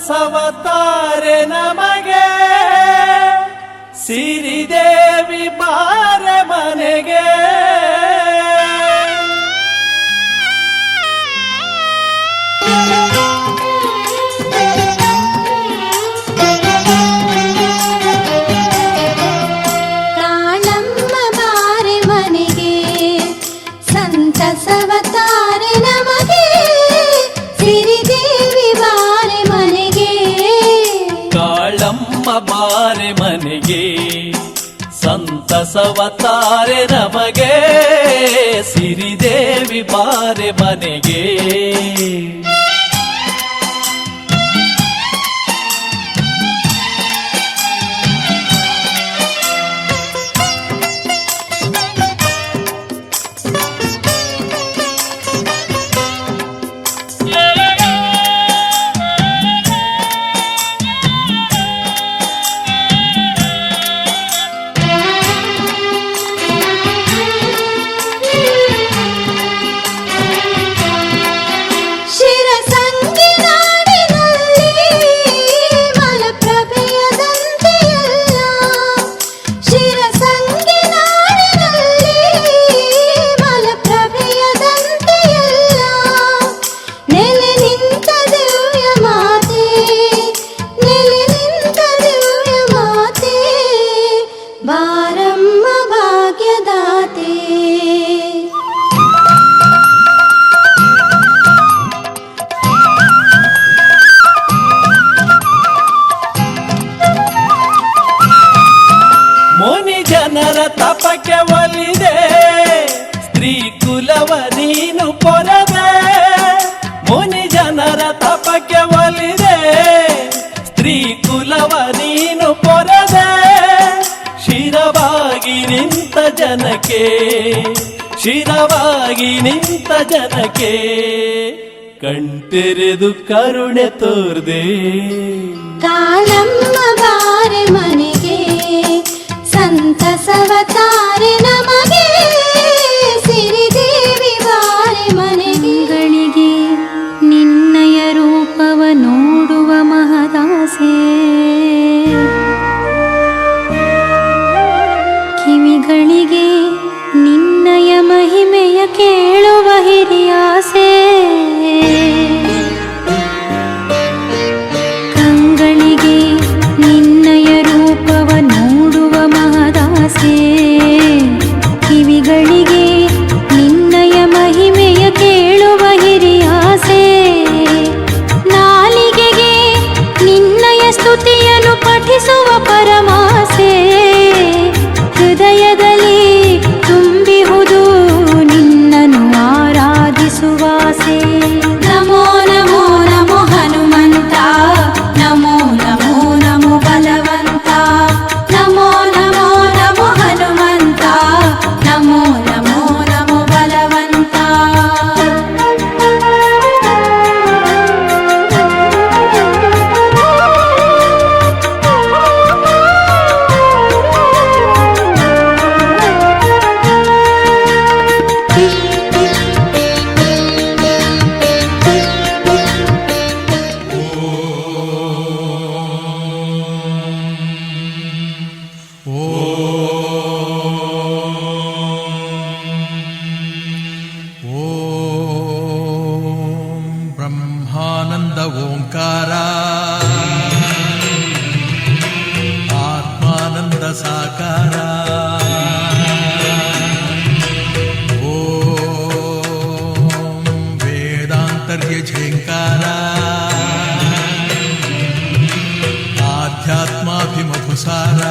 ಸವತಾರೆ ನಮಗೆ ಸಿರಿದೇವಿ ಬಾರೆ ಮನೆಗೆ. ಕಾಳಮ್ಮ ಬಾರೆ ಮನೆಗೆ ಸಂತಸವತಾರೆ ನಮಗೆ ಸಿರಿದೇವಿ ಬಾರೆ ಮನೆಗೆ. ಕಾಳಮ್ಮ ಬಾರೆ ಮನೆಗೆ ಸಂತಸವತಾರೆ ನಮಗೆ ಸಿರಿದೇವಿ ಬಾರೆ ಮನೆಗೆ. ಜನರ ತಪಕ್ಕೆ ಒಲಿದೆ ಸ್ತ್ರೀ ಕುಲವ ನೀನು ಪೊರೆದೆ. ಮುನಿ ಜನರ ತಪಕ್ಕೆ ಒಲಿದೆ ಸ್ತ್ರೀ ಕುಲವ ನೀನು ಪೊರೆದೆ. ಶಿರವಾಗಿ ನಿಂತ ಜನಕ್ಕೆ ಶಿರವಾಗಿ ನಿಂತ ಜನಕ್ಕೆ ಕಣ್ತೆರೆದು ಕರುಣೆ ತೋರ್ದೆ. ಕಾಳಮ್ಮ ಬಾರೆ ಮನೆಗೆ ಸಂತಸವತಾರೆ ನಮಗೆ ಸಿರಿದೇವಿ ಬಾರೆ ಮನೆಗಳಿಗೆ. ನಿನ್ನಯ ರೂಪವ ನೋಡುವ ಮಹದಾಸೆ ಕಿವಿಗಳಿಗೆ ನಿನ್ನಯ ಮಹಿಮೆಯ ಕೇಳುವ ಹಿರಿಯಾಸೆ. ಕಂಗಳಿಗೆ ನಿನ್ನಯ ರೂಪವ ನೋಡುವ ಮಹದಾಸೆ ಕಿವಿಗಳಿಗೆ ನಿನ್ನಯ ಮಹಿಮೆಯ ಕೇಳುವ ಹಿರಿಯಾಸೆ. ನಾಲಿಗೆಗೆ ನಿನ್ನಯ ಸ್ತುತಿಯನ್ನು ಪಠಿಸುವ ಪರಮಾಸೆ. ಹೃದಯದಲ್ಲಿ ತುಂಬಿಹುದು ನಿನ್ನನ್ನು ಆರಾಧಿಸುವಾಸೆ. ನಮೋ ನಮೋ ನಮೋ ಹನುಮಂತ, ನಮೋ ನಮೋ ನಮೋ ಬಲವಂತ. ನಮೋ ನಮೋ ನಮೋ ಹನುಮಂತ, ನಮೋ ನಮೋ ನಮೋ ಬಲವಂತ. ಬ್ರಹ್ಮಾನಂದ ಓಂಕಾರ ಆತ್ಮಾನಂದ ಸಾಕಾರ. ಓಂ ವೇದಾಂತರ್ಯ ಝೇಂಕಾರ ಆಧ್ಯಾತ್ಮಾಭಿಮಧುಸಾರ.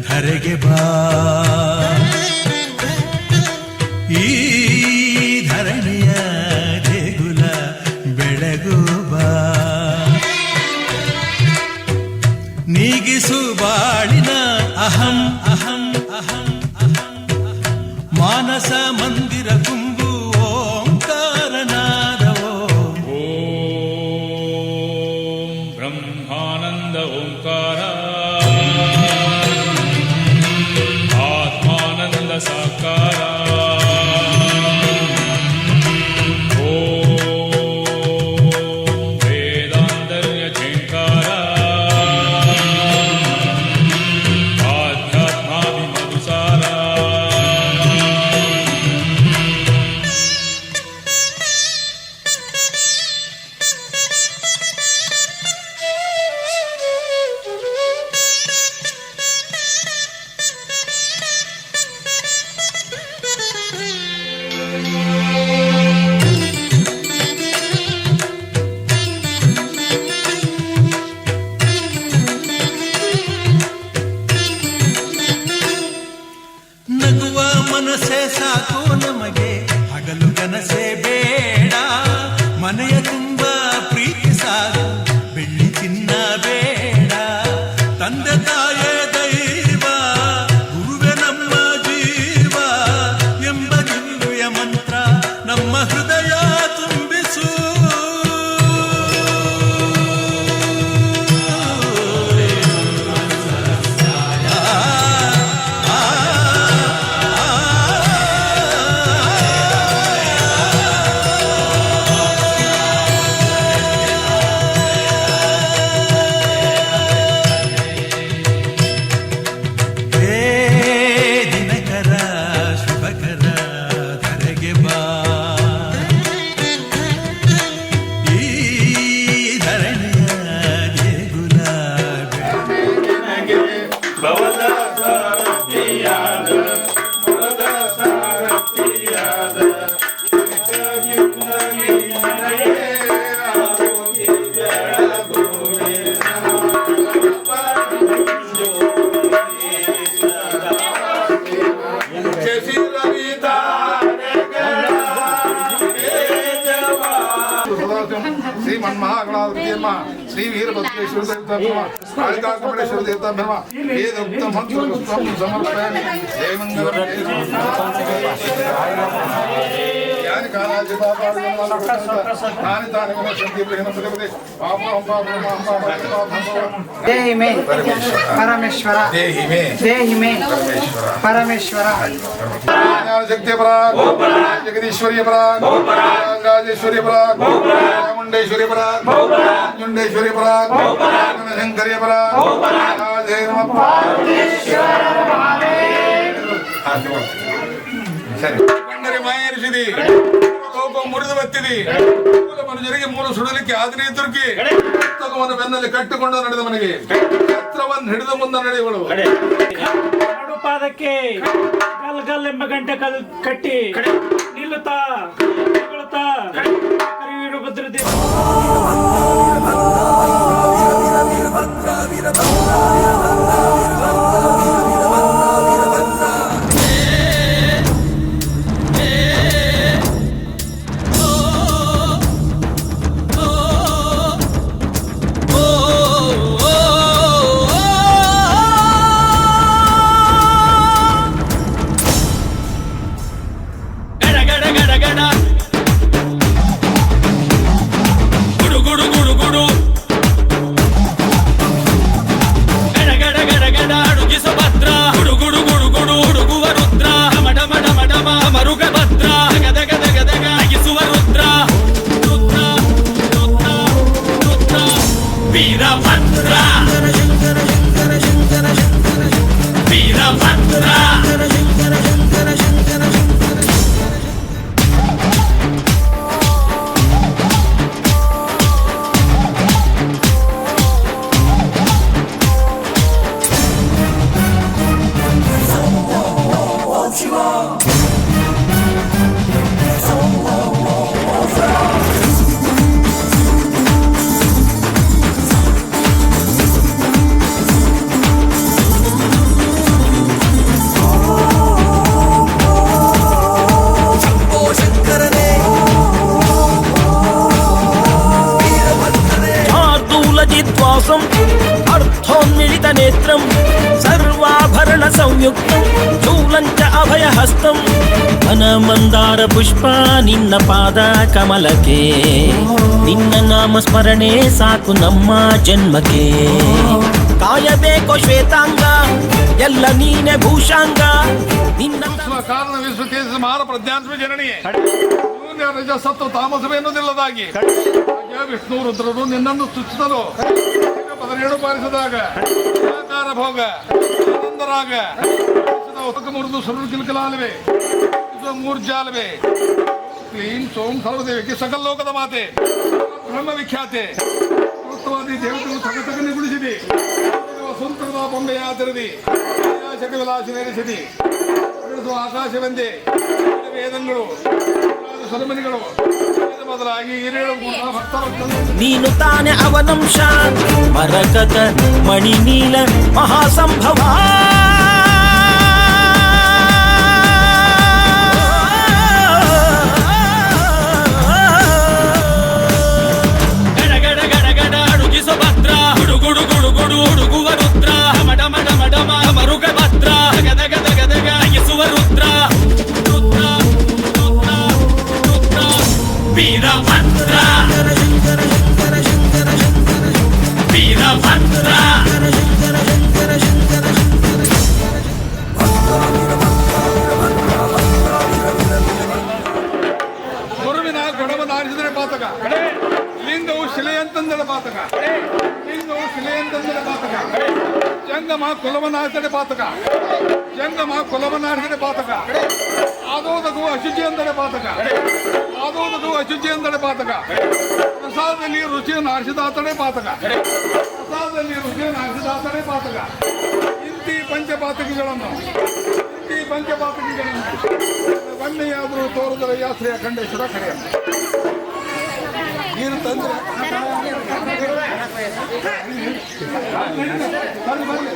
ಧರೆಗೆ ಬಾ ಈ ಧರಣಿಯ ದೇಗುಲ ಬೆಳಗು ಬಾ. ನೀಗಿಸು ಬಾಳಿನ ಅಹಂ ಅಹಂ ಅಹಂ ಅಹಂ. ಮಾನಸ ಮಂದಿರ ತುಂಬು ಓಂಕಾರನಾದವೋ. ಓಂ ಬ್ರಹ್ಮಾನಂದ ಓಂಕಾರ ಮನಸ್ಸೇ ಸಾಕು ನಮಗೆ, ಹಗಲು ಕನಸೇ ಬೇಡ. ಮನೆಯ ತುಂಬ ಪ್ರೀತಿ ಸಾಕು, ಬೆಳ್ಳಿ ಚಿನ್ನ ಬೇಡ. ತಂದೆ ತಾಯೇ ದೈವ, ಗುರುವೆ ನಮ್ಮ ಜೀವ ಎಂಬ ದಿವ್ಯ ಮಂತ್ರ ನಮ್ಮ ಹೃದಯ ತುಂಬಿಸು. శ్రీమన్మహాగణాధిపతిర్మ శ్రీ వీరభద్రేశ్వర దేవతాభ్యమ కాళికాకమలేశ్వర దేవతాభ్యమ ఏదోక్త మంత్ర పుష్పం సమర్పయామి. జయమంగళం. యాని కాలాజి తాని తాని వినశంతి ప్రేమ సులభతే పాపం పాపం దేహి మే పరమేశ్వర, దేహి మే దేహి మే పరమేశ్వర. శక్తి పరాగ్, జగదీశ్వర్య పరాగ్, రాజేశ్వర్య పరాగ్, చాముండేశ్వర్య పరాగ్, చుండేశ్వర్య పరాగ్, శంకర్య పరాగ్. సరే పండరి మాయర్షిది కోపం ಮುರಿದು ಬತ್ತಿದಿ ಮನುಜರಿಗೆ ಮೂರು ಸುಡಲಿಕ್ಕೆ ಆದಿನೇತರಿಗೆ ಪುಸ್ತಕವನ್ನು ಬೆನ್ನಲ್ಲಿ ಕಟ್ಟಿಕೊಂಡು ನಡೆದ ಮನೆಗೆ ಛತ್ರವನ್ನು ಹಿಡಿದು ಮುಂದೆ ನಡೆಯುವಳು. ಎರಡು ಪಾದಕ್ಕೆ ಗಲ್ ಗಲ್ ಎಂಬ ಗಂಟೆ ಕಟ್ಟಿ ನಿಲ್ಲುತ್ತಾ ಹೊಗಳುತ್ತಾ ವೀರಭದ್ರದೇವ అర్థోన్మిళిత నేత్రం సర్వాభరణ సంయుక్తం శూలంచ అభయహస్తం ವನಮಂದಾರ ಪುಷ್ಪ ನಿನ್ನ ಪಾದ ಕಮಲಕ್ಕೆ ನಿನ್ನ ನಾಮ ಸ್ಮರಣೆ ಸಾಕು ನಮ್ಮ ಜನ್ಮಕ್ಕೆ ಕಾಯಬೇಕೋ ಶ್ವೇತಾಂಗ ಎಲ್ಲ ನೀನೆ ಭೂಷಾಂಗ ನಿನ್ನ ಕಾರಣ ವಿಶ್ವಕೇಶ ಮಾರ ಪ್ರಜ್ಞಾತ್ಮ ಜನನಿಯೇ ರಜ ಸತ್ತು ತಾಮಸವೇ ಎನ್ನುವುದಿಲ್ಲದಾಗಿ ವಿಷ್ಣು ರುದ್ರರು ನಿನ್ನನ್ನು ಸ್ತುತಿಸಿದರು. 17 ಬಾರಿಸಿದಾಗ ನಿರಾಕಾರ ಭೋಗ ಆನಂದರಾಗ ಮುರಿದು ಸುರು ಕಿಲ್ಕಲಾಲವೇ ಮೂರ್ಜಾಲವೇ ಕ್ಲೀಂ ಸೋಂ ಸರ್ವದೇವಿಗೆ ಸಕಲ ಲೋಕದ ಮಾತೆ ಬ್ರಹ್ಮ ವಿಖ್ಯಾತೆ ಉತ್ತವಾದಿ ದೇವತೆಗಳು ತಗತಗನೆ ಗುಡಿಸಿದಿ ವಸಂತರದ ಬೊಂಬೆಯ ಆತರದಿ ಶಕ ವಿಲಾಸ ನೆರೆಸಿದಿ ಆಕಾಶವೆಂದೇ ವೇದಗಳು ಸರಮನಿಗಳು ಮೊದಲಾಗಿ ಹಿರಿಯರು ನೀನು ತಾನೆ ಅವನಂಶ ಮರಕತ ಮಣಿ ನೀಲ ಮಹಾಸಂಭವ ಜಂಗಮ ಕುಲವನಾರ್ಥನೆ ಪಾತಕ, ಜಂಗಮ ಕುಲವನಾರ್ಥನೆ ಪಾತಕ, ಆದೋದಕು ಅಶುಚಿ ಅಂದರೆ ಪಾತಕ, ಆದೋದಕು ಅಶುಚಿ ಅಂದರೆ ಪಾತಕ, ಪ್ರಸಾದದಲ್ಲಿ ರುಚಿಯನ್ನು ಆರಿಸಿದಾತನೇ ಪಾತಕ, ಪ್ರಸಾದದಲ್ಲಿ ರುಚಿಯನ್ನು ಆರಿಸಿದಾತನೇ ಪಾತಕ. ಇಂತಿ ಪಂಚಪಾತಕಿಗಳನ್ನು ಬನ್ನೆಯಾದರೂ ತೋರುದರೆ ಯಾತ್ರೆಯ ಖಂಡೇಶ್ವರ ಕಡೆಯ ನೀನು ತಂದ್ರೆ ಬರ್ಲಿ.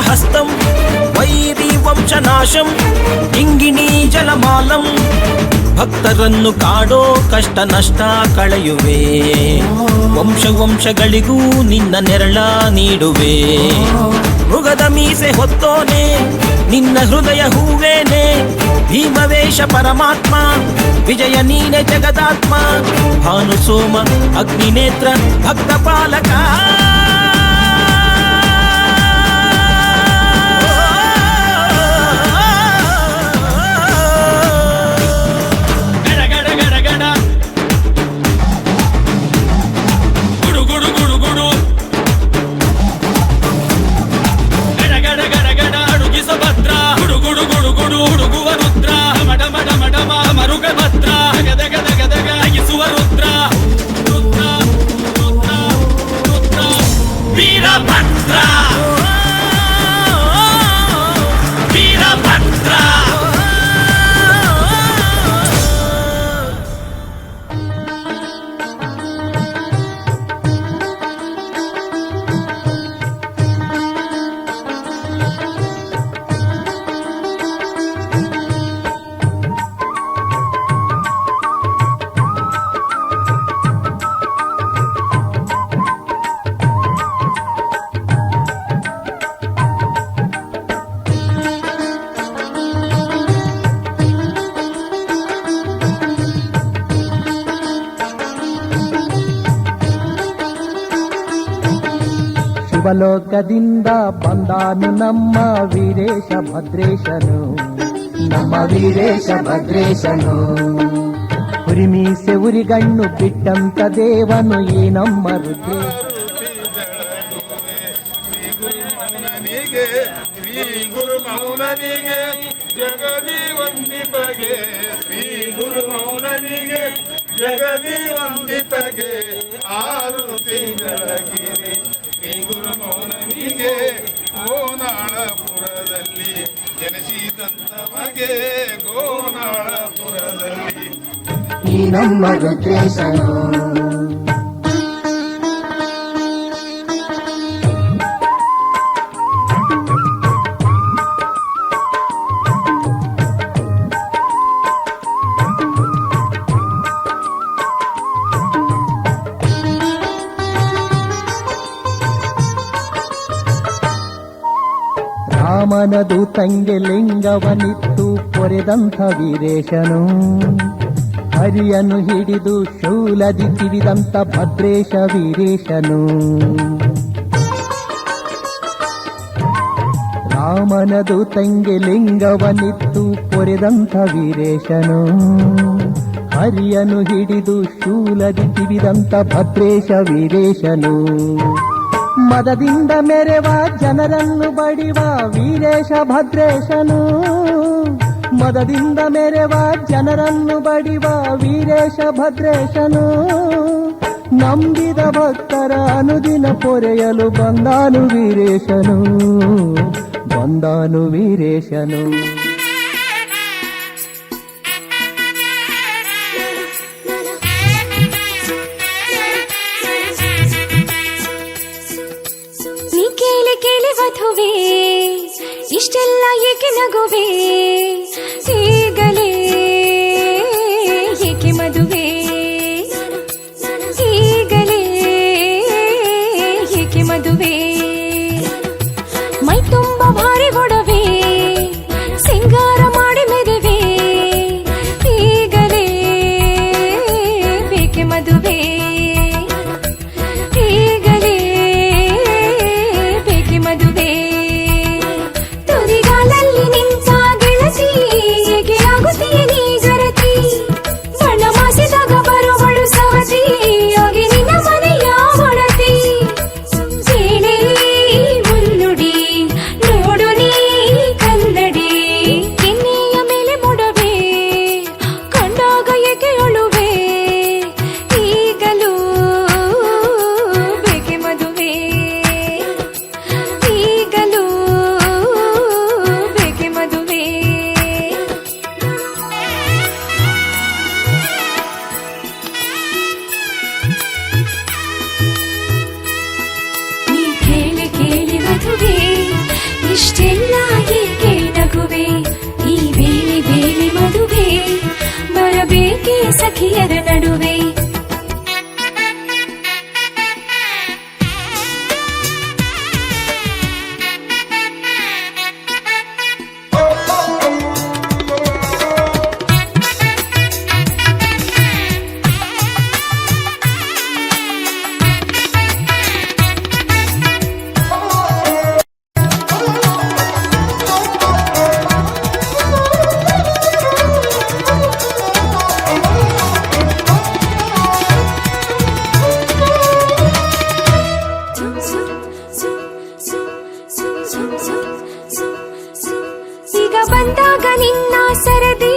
హస్తం వైరీ ವಂಶನಾಶಂ ಇಂಗಿಣಿ ಜಲಮಾಲಂ ಭಕ್ತರನ್ನು ಕಾಡೋ ಕಷ್ಟ ನಷ್ಟ ಕಳೆಯುವೆ ವಂಶ ವಂಶಗಳಿಗೂ ನಿನ್ನ ನೆರಳ ನೀಡುವೆ ಮೃಗದ ಮೀಸೆ ಹೊತ್ತೋನೆ ನಿನ್ನ ಹೃದಯ ಹೂವೇನೆ ಭೀಮವೇಶ ಪರಮಾತ್ಮ ವಿಜಯ ನೀನೆ ಜಗದಾತ್ಮ ಭಾನು ಸೋಮ ಅಗ್ನಿನೇತ್ರ ಭಕ್ತ ಪಾಲಕ ಶಿವಲೋಕದಿಂದ ಬಂದಾನು ನಮ್ಮ ವೀರೇಶ ಭದ್ರೇಶನು ನಮ್ಮ ವೀರೇಶ ಭದ್ರೇಶನು ಉರಿಮೀಸೆ ಉರಿಗಣ್ಣು ಬಿಟ್ಟಂತ ದೇವನು ಈ ನಮ್ಮ ರುದ್ರೇಶ ಶ್ರೀ ಗುರು ಮೌನನಿಗೆ ಜಗದಿ ವಂದಿಪಗೆ ಶ್ರೀ ಗುರು ಮೌನನಿಗೆ ಜಗದಿ ವಂದಿಪಗೆ 6 ತಿಂಗಳಗಿರಿ ಶ್ರೀ ಗುರು ಮೌನನಿಗೆ ಗೋನಾಳಪುರದಲ್ಲಿ ಜನಿಸಿದಂತಮಗೆ ಗೋನಾಳಪುರದಲ್ಲಿ ಈ ನಮ್ಮ ರುದ್ರೇಶನು ರಾಮನ ದೂತಂಗೆ ಲಿಂಗವನಿತ್ತು ಪೊರೆದಂಥ ವೀರೇಶನು, ಹರಿಯನ್ನು ಹಿಡಿದು ಶೂಲದಿ ಕಿಡಿದಂಥ ಭದ್ರೇಶ ವೀರೇಶನು. ರಾಮನ ದೂತಂಗೆ ಲಿಂಗವನಿತ್ತು ಪೊರೆದಂಥ ವೀರೇಶನು, ಹರಿಯನ್ನು ಹಿಡಿದು ಶೂಲದಿ ಕಿಡಿದಂಥ ಭದ್ರೇಶ ವೀರೇಶನು. ಮದದಿಂದ ಮೆರೆವ ಜನರನ್ನು ಬಡಿವ ವೀರೇಶ ಭದ್ರೇಶನು, ಮದದಿಂದ ಮೆರೆವ ಜನರನ್ನು ಬಡಿವ ವೀರೇಶ ಭದ್ರೇಶನು. ನಂಬಿದ ಭಕ್ತರ ಅನುದಿನ ಪೊರೆಯಲು ಬಂದಾನು ವೀರೇಶನು, ಬಂದಾನು ವೀರೇಶನು. ನೀ ಕೇಳಿ ಕೇಳಿ ವಧುವೆ ಇಷ್ಟೆಲ್ಲ ಏಕೆ ನಗುವೆ, ಈಗಲೇ ಏಕೆ ಮದುವೆ, ಈಗಲೇ ಏಕೆ ಮದುವೆ. ಮೈ ತುಂಬ ಭಾರಿ ಒಡವೆ ಸಿಂಗಾರ ಮಾಡಿ ಮೆದುವೆ, ಈಗಲೇ ಬೇಕೆ ಮದುವೆ, ಈಗಲೇ ಬೇಕೆ ಮದುವೆ. ತುದಿಗಾಲಲ್ಲಿ ನಿಂತ ಗೆಳತಿ ಹೇಗೆ ಆಗುತ್ತೀಯ ನೀ ಜರತಿ, ಬಣ್ಣ ಮಾಸಿದಾಗ ಬರುವಳು ಸವತಿ ಹೋಗಿ ನಿನ್ನ ಮನೆಯ ಒಡತಿ. ಕೇಳಿ ಮುನ್ನುಡಿ ನೋಡು ನೀ ಕನ್ನಡಿ, ಕೆನ್ನೆಯ ಮೇಲೆ ಮೊಡವೆ ಕಂಡಾಗ ಏಕೆ ಅಳುವೆ, ಈಗಲೂ ಬೇಕೆ ಮದುವೆ, ಈಗಲೂ ಬೇಕೆ ಮದುವೆ. ನೀ ಕೇಳಿ ಕೇಳಿ ಮದುವೆ ಇಷ್ಟೆಲ್ಲ ಏಕೆ ನಗುವೆ, ಈ ಬೇಲಿ ಬೇಲಿ ಮದುವೆ ಬರಬೇಕೆ ಸಖಿಯರ ನಡುವೆ. ಈಗ ಬಂದಾಗ ನಿನ್ನ ಸರದಿ,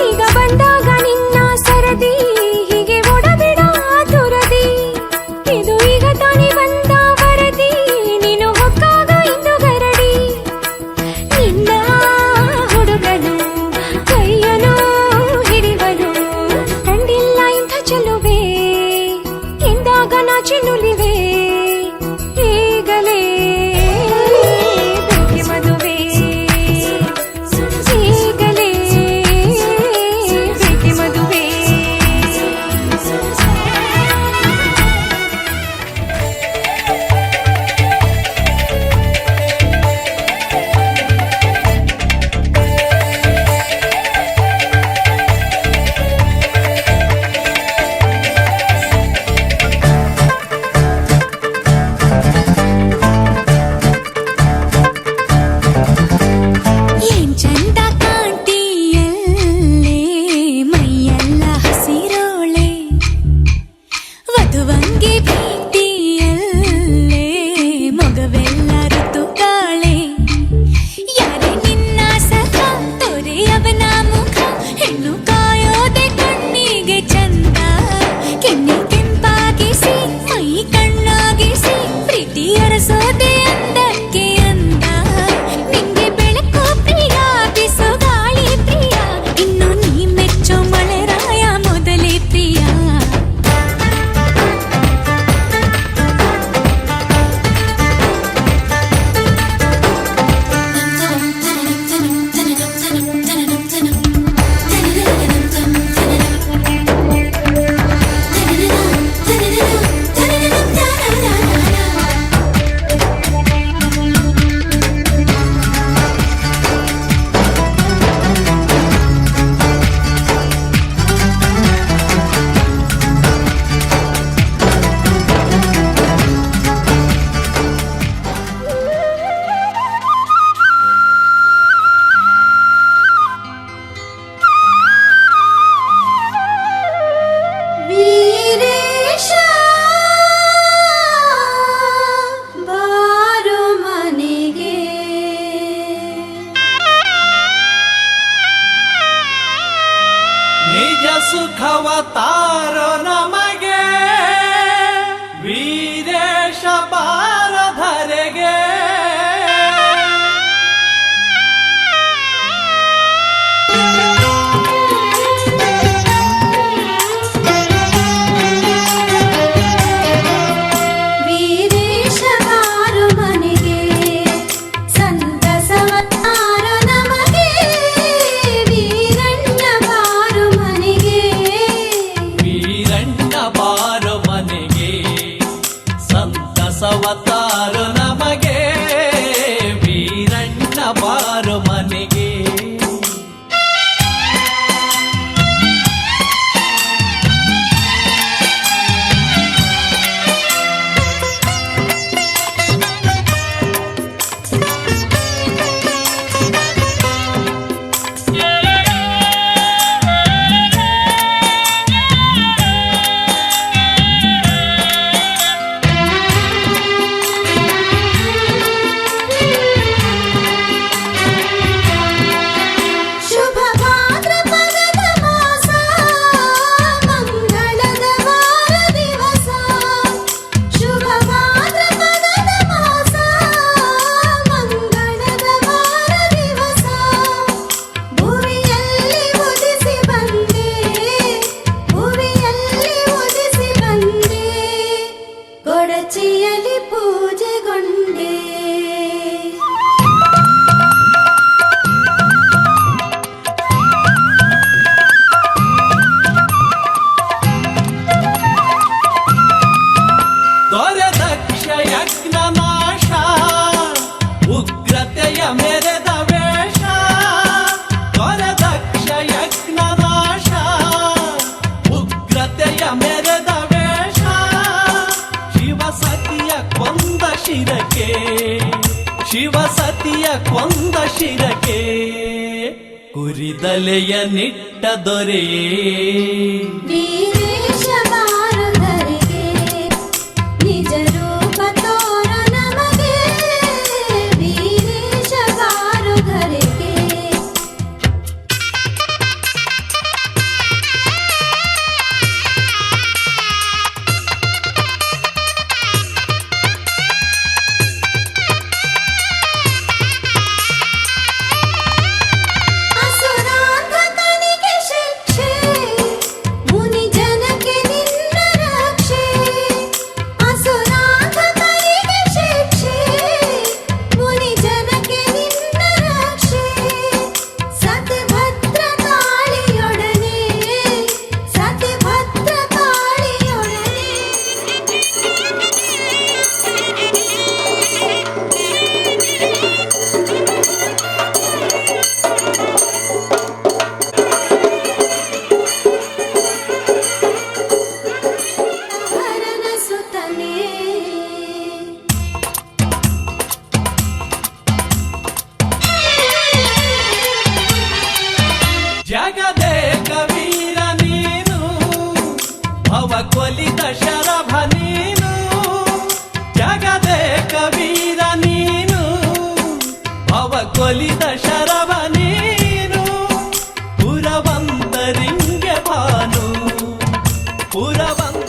ಈಗ ಬಂದಾಗ ನಿನ್ನ ಸರದಿ ಹೀಗೆ ಒಡಬಿಡ ತುರದಿ, ಇದು ಈಗ ತಾನೇ ಬಂದ ವರದಿ ನೀನು ಹೊಕ್ಕಾಗ ಇಂದು ಗರಡಿ. ನಿನ್ನ ಹುಡುಗನು ಕೈಯನು ಹಿಡಿವನು ಕಂಡಿಲ್ಲ ಇಂಥ ಚೆಲುವೆ ಎಂದಾಗ ನಾಚಿ ನುಲಿವೆ, ಈಗಲೇ ಬೇಕೆ ಮದುವೆ, ಈಗಲೇ ಬೇಕೆ ಮದುವೆ. ಏನ್ ಚಂದ ಕಾಣ್ತೀಯಲ್ಲೇ ಮೈಯೆಲ್ಲ ಹಸಿರೋಳೆ, ವಧುವಂಗೆ ಭೇಟಿಯಲ್ಲೇ ಮಗವೆಲ್ಲ ಋತುಗಾಳೆ. ಯಾರೇ ನಿನ್ನ ಸಖ ತೊರೆಯವನ ಮುಖ, ಹೆಣ್ಣು ಕಾಯೋದೆ ಕಣ್ಣಿಗೆ ಚಂದ. ಕೆನ್ನೆ ಕೆಂಪಾಗಿಸಿ ಮೈ ಕಣ್ಣಾಗಿಸಿ ಪ್ರೀತಿ ಅರಸೋದೆ ಅಂದಕ್ಕೆ ಅಂದ. ನಿಂಗೆ ಬೆಳಕು ಪ್ರಿಯ ಬಿಸು ಗಾಳಿ ಪ್ರಿಯ, ಇನ್ನು ನೀ ಮೆಚ್ಚೋ ಮಳೆರಾಯ ಮೊದಲೇ ಪ್ರಿಯ. ಬಸವ ತಾರು ನಮಗೆ ವೀರಣ್ಣ ಬಾರು ಮನೆಗೆ. ಶುಭ ಭಾದ್ರಪದದ ಮಾಸ ಮಂಗಳದ ವಾರ ದಿವಸ. ಶುಭ ಭಾದ್ರಪದದ ಮಾಸ ಮಂಗಳದ ವಾರ ದಿವಸ. ಭುವಿಯಲ್ಲಿ ಉದಿಸಿ ಬಂದೆ, ಭುವಿಯಲ್ಲಿ ಉದಿಸಿ ಬಂದೆ, ಕೊಡಚಿಯಲ್ಲಿ ಪೂಜೆಗೊಂಡೆ. ದೊರೆದಕ್ಷ ಯಜ್ಞ ನಾಶ ಉಗ್ರತೆಯ ಮೆರೆದ ವೇಷ. ದೊರೆದಕ್ಷ ಯಜ್ಞ ನಾಶ ಉಗ್ರತೆಯ ಮೆರೆದ ವೇಷ. ಶಿವಸತಿಯ ಕೊಂದ ಶಿರಕೆ, ಶಿವಸತಿಯ ಕೊಂದ ಶಿರಕೆ. ಕುರಿದಲೆಯ ನಿಟ್ಟ ದೊರೆಯೇ ವೀರೇಶ ಬಾರು ಧರೆಗೆ, ನಿಜ ರೂಪ ತೋರ ನಮಗೆ. ವೀರೇಶ ಬಾರು ಧರೆಗೆ. ಅಸುರಾಂಧಕನಿಗೆ ಶಿಕ್ಷೆ, ಮುನಿ ಜನಕ್ಕೆ ನಿನ್ನ ರಕ್ಷೆ. ಅಸುರಾಂಧಕನಿಗೆ ಶಿಕ್ಷೆ, ಮುನಿ ಜನಕ್ಕೆ ನಿನ್ನ ರಕ್ಷೆ. ಸತಿಭದ್ರ ಕಾಳಿಯೊಡನೆ, ಸತಿಭದ್ರ ಕಾಳಿಯೊಡನೆ. ಹರನ ಸುತನೇ ಜಗದೇಕ ವೀರ ನೀನು, ಭವ ಕೊಲಿದ ಶರಭ ನೀನು. ಜಗದೇಕ ವೀರ ನೀನು, ಭವ ಕೊಲಿದ ಶರಭ ನೀನು. ಪುರವಂತರಿಂಗೆ ಭಾನು, ಪುರವಂತ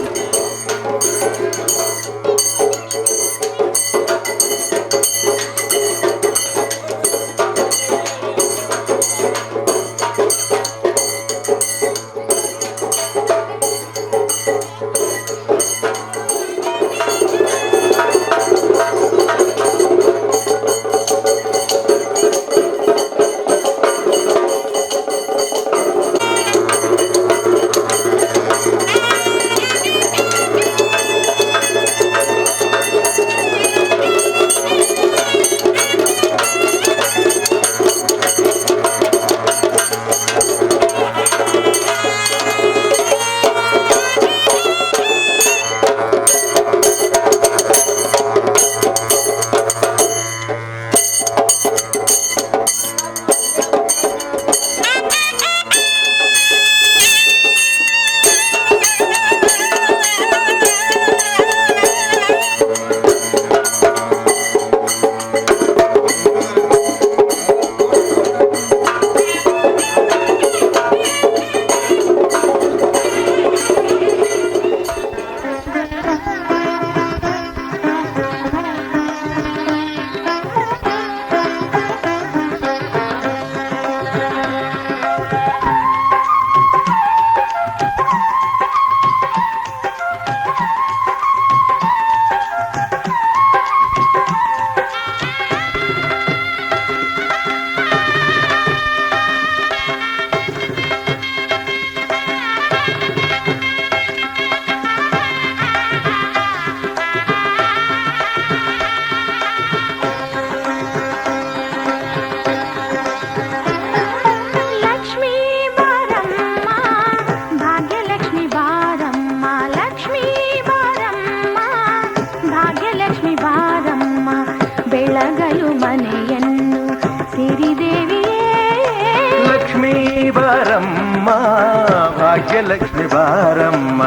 ಬಾರಮ್ಮ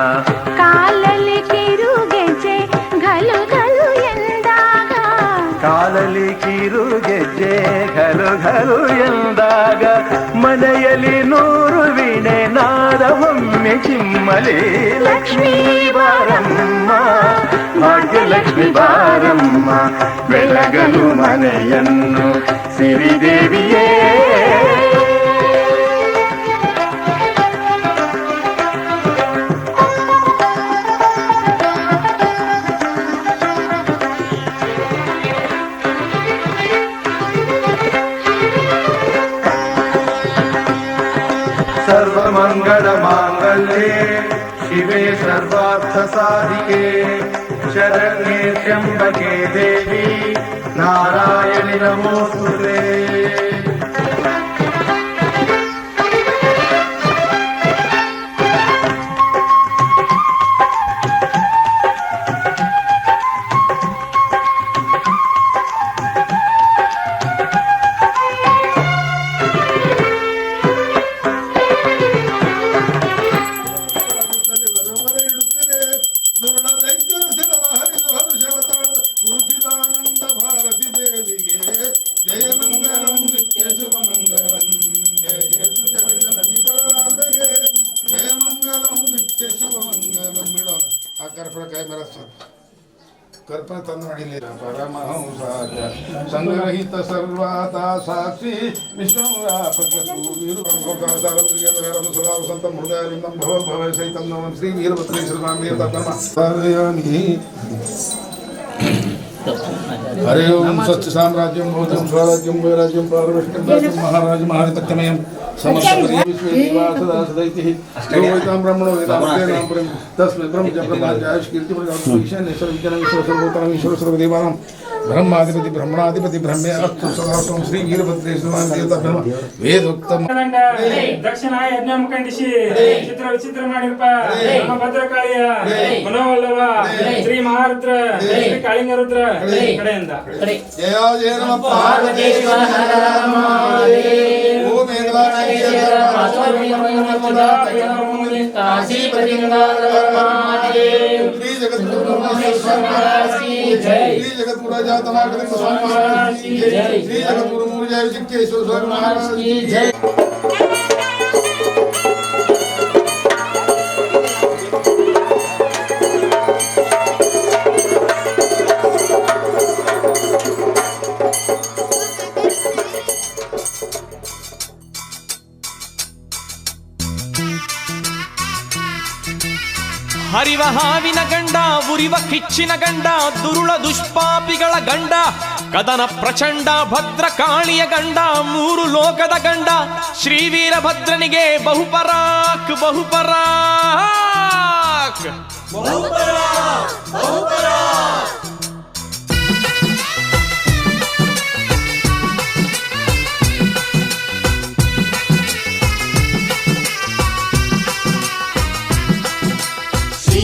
ಕಾಲಲ್ಲಿ ಕಿರುಗೆಜ್ಜೆ ಘಲು ಘಲು ಎಂದಾಗ ಕಾಲಲ್ಲಿ ಕಿರು ಗೆಜ್ಜೆ ಘಲು ಘಲು ಎಂದಾಗ ಮನೆಯಲ್ಲಿ 100 ವೀಣೆ ನಾದವೊಮ್ಮೆ ಚಿಮ್ಮಲಿ ಲಕ್ಷ್ಮೀ ಬಾರಮ್ಮ ಭಾಗ್ಯಲಕ್ಷ್ಮಿ ಬಾರಮ್ಮ ಬೆಳಗಲು ಮನೆಯನ್ನು ಸಿರಿದೇವಿಯೇ ಸರ್ವಮಂಗಳ ಮಾಂಗಲ್ಯೆ ಶಿವೆ ಸರ್ವಾರ್ಥ ಸಾಧಿಕೆ ಶರಣ್ಯೆ ತ್ರ್ಯಂಬಕೆ ದೇವಿ ನಾರಾಯಣಿ ನಮೋಸ್ತುತೆ ಉಚಿತಾನಂದ ಭಾರತಿ ದೇವಿಗೆ ಜಯ ಮಂಗಲಂ ನಿತ್ಯ ಶುಭ ಮಂಗಲಂ ಜಯ ಜಯ ಜಗಜನನಿ ಬಲರಾಮಗೆ ಜಯ ಮಂಗಲಂ ನಿತ್ಯ ಶುಭ ಮಂಗಲಂ ಬಿಡೋಣ ಆ ಕರ್ಪಣ ಕೈ ಮೆರಸ ಕರ್ಪಣ ತಂದು ನಡಿಲಿ ಪರಮಹಂಸಾಚ ಸಂಗ್ರಹಿತ ಸರ್ವಾತ ಸಾಕ್ಷಿ ವಿಷ್ಣು ವ್ಯಾಪಕ ವೀರು ಸಂತ ಮೃದಯಲಿಂಗಂ ಭವ ಭವ ಸಹಿತಂ ನಮಃ ಶ್ರೀ ವೀರಭದ್ರೇಶ್ವರ ಸ್ವಾಮಿ ತಪನಿ हरे ओम सत्य साम्राज्यम भोजम स्वराज्यम वैराज्यम पारवष्टम राज्यम महाराज महारितक्तमयम समस्तपरि विश्वेश्वरासदासदैतिः योगैतां ब्रह्मणो वेदान्तेनां परं तस्मै ब्रह्म च ब्रह्माचार्य कीर्ति प्रजापति ईशान्य सर्वजनं ईश्वर सर्वोत्तमं ईश्वर सर्वदेवानां ब्रह्माधिपति ब्रह्मणाधिपति ब्रह्मे अस्तु सदास्वं श्री वीरभद्रेश्वर देवता ब्रह्म वेदोक्तम ದಕ್ಷಿಣಾಯ ಯಜ್ಞಂ ಖಂಡಿಸಿ ಚಿತ್ರ ವಿಚಿತ್ರ ಮಾಡಿರಪ್ಪ ನಮ್ಮ ಭದ್ರಕಾಳಿಯ ಮನೋವಲ್ಲವ ಶ್ರೀ ಮಹಾರುದ್ರ ಶ್ರೀ ಕಾಳಿಂಗರುದ್ರ ಕಡೆಯಿಂದ जय जय नमः पार्वतीश्वर हर हर महादेव ओम काशीपति महादेव श्री जगद्गुरु महेश्वर महाराज की जय श्री जगद्गुरु जातनागत स्वामी महाराज की जय श्री जगद्गुरु मूर्जय सिद्धेश्वर स्वामी महाराज की जय ಹರಿವ ಹಾವಿನ ಗಂಡ ಉರಿವ ಕಿಚ್ಚಿನ ಗಂಡ ದುರುಳ ದುಷ್ಪಾಪಿಗಳ ಗಂಡ ಕದನ ಪ್ರಚಂಡ ಭದ್ರ ಕಾಳಿಯ ಗಂಡ 3 ಲೋಕದ ಗಂಡ ಶ್ರೀ ವೀರಭದ್ರನಿಗೆ ಬಹುಪರಾಕ್ ಬಹುಪರಾಕ್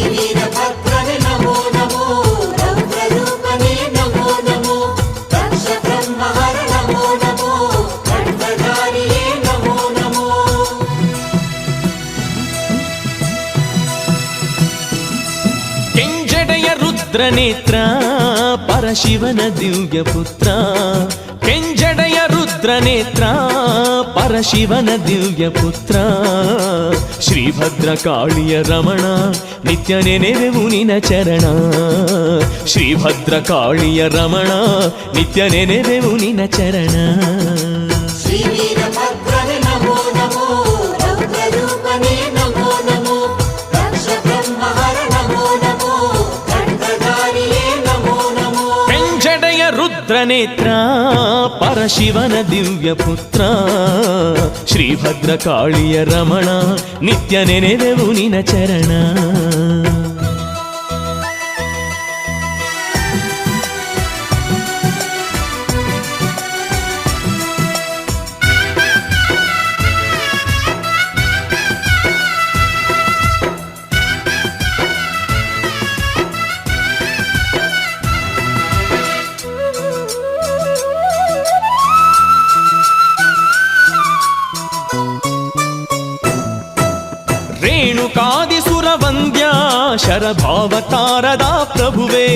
वीरभद्रने नमो नमो रौद्ररूपने नमो नमो दक्ष ब्रह्महर नमो नमो खड्गधारिये नमो नमो ಕೆಂಜಡೆಯ ರುದ್ರನೇತ್ರ ಪರಶಿವನ ದಿವ್ಯ ಪುತ್ರ ಕೆಂಜಡೆಯ ರುದ್ರನೇತ್ರ ಪರಶಿವನ ದಿವ್ಯ ಪುತ್ರ ಶ್ರೀಭದ್ರ ಕಾಳಿಯ ರಮಣ ನಿತ್ಯ ನೆನೆವೆವು ನಿನ ಚರಣ ಶ್ರೀಭದ್ರ ಕಾಳಿಯ ರಮಣ ನಿತ್ಯ ನೆನೆವೆವು ನಿನ ಚರಣ श्री वीरभद्रने नमो नमो रौद्ररूपने नमो नमो दक्ष ब्रह्महर नमो नमो खड्गधारिये नमो नमो ಕೆಂಜಡೆಯ ರುದ್ರನೇತ್ರ ಪರಶಿವನ ದಿವ್ಯ ಪುತ್ರ ಶ್ರೀಭದ್ರ ಕಾಳಿಯ ರಮಣ ನಿತ್ಯ ನೆನೆವೆವು ನಿನ ಚರಣ ರೇಣುಕಾದಿ ಶರಭಾವತಾರದ ಪ್ರಭುವೆ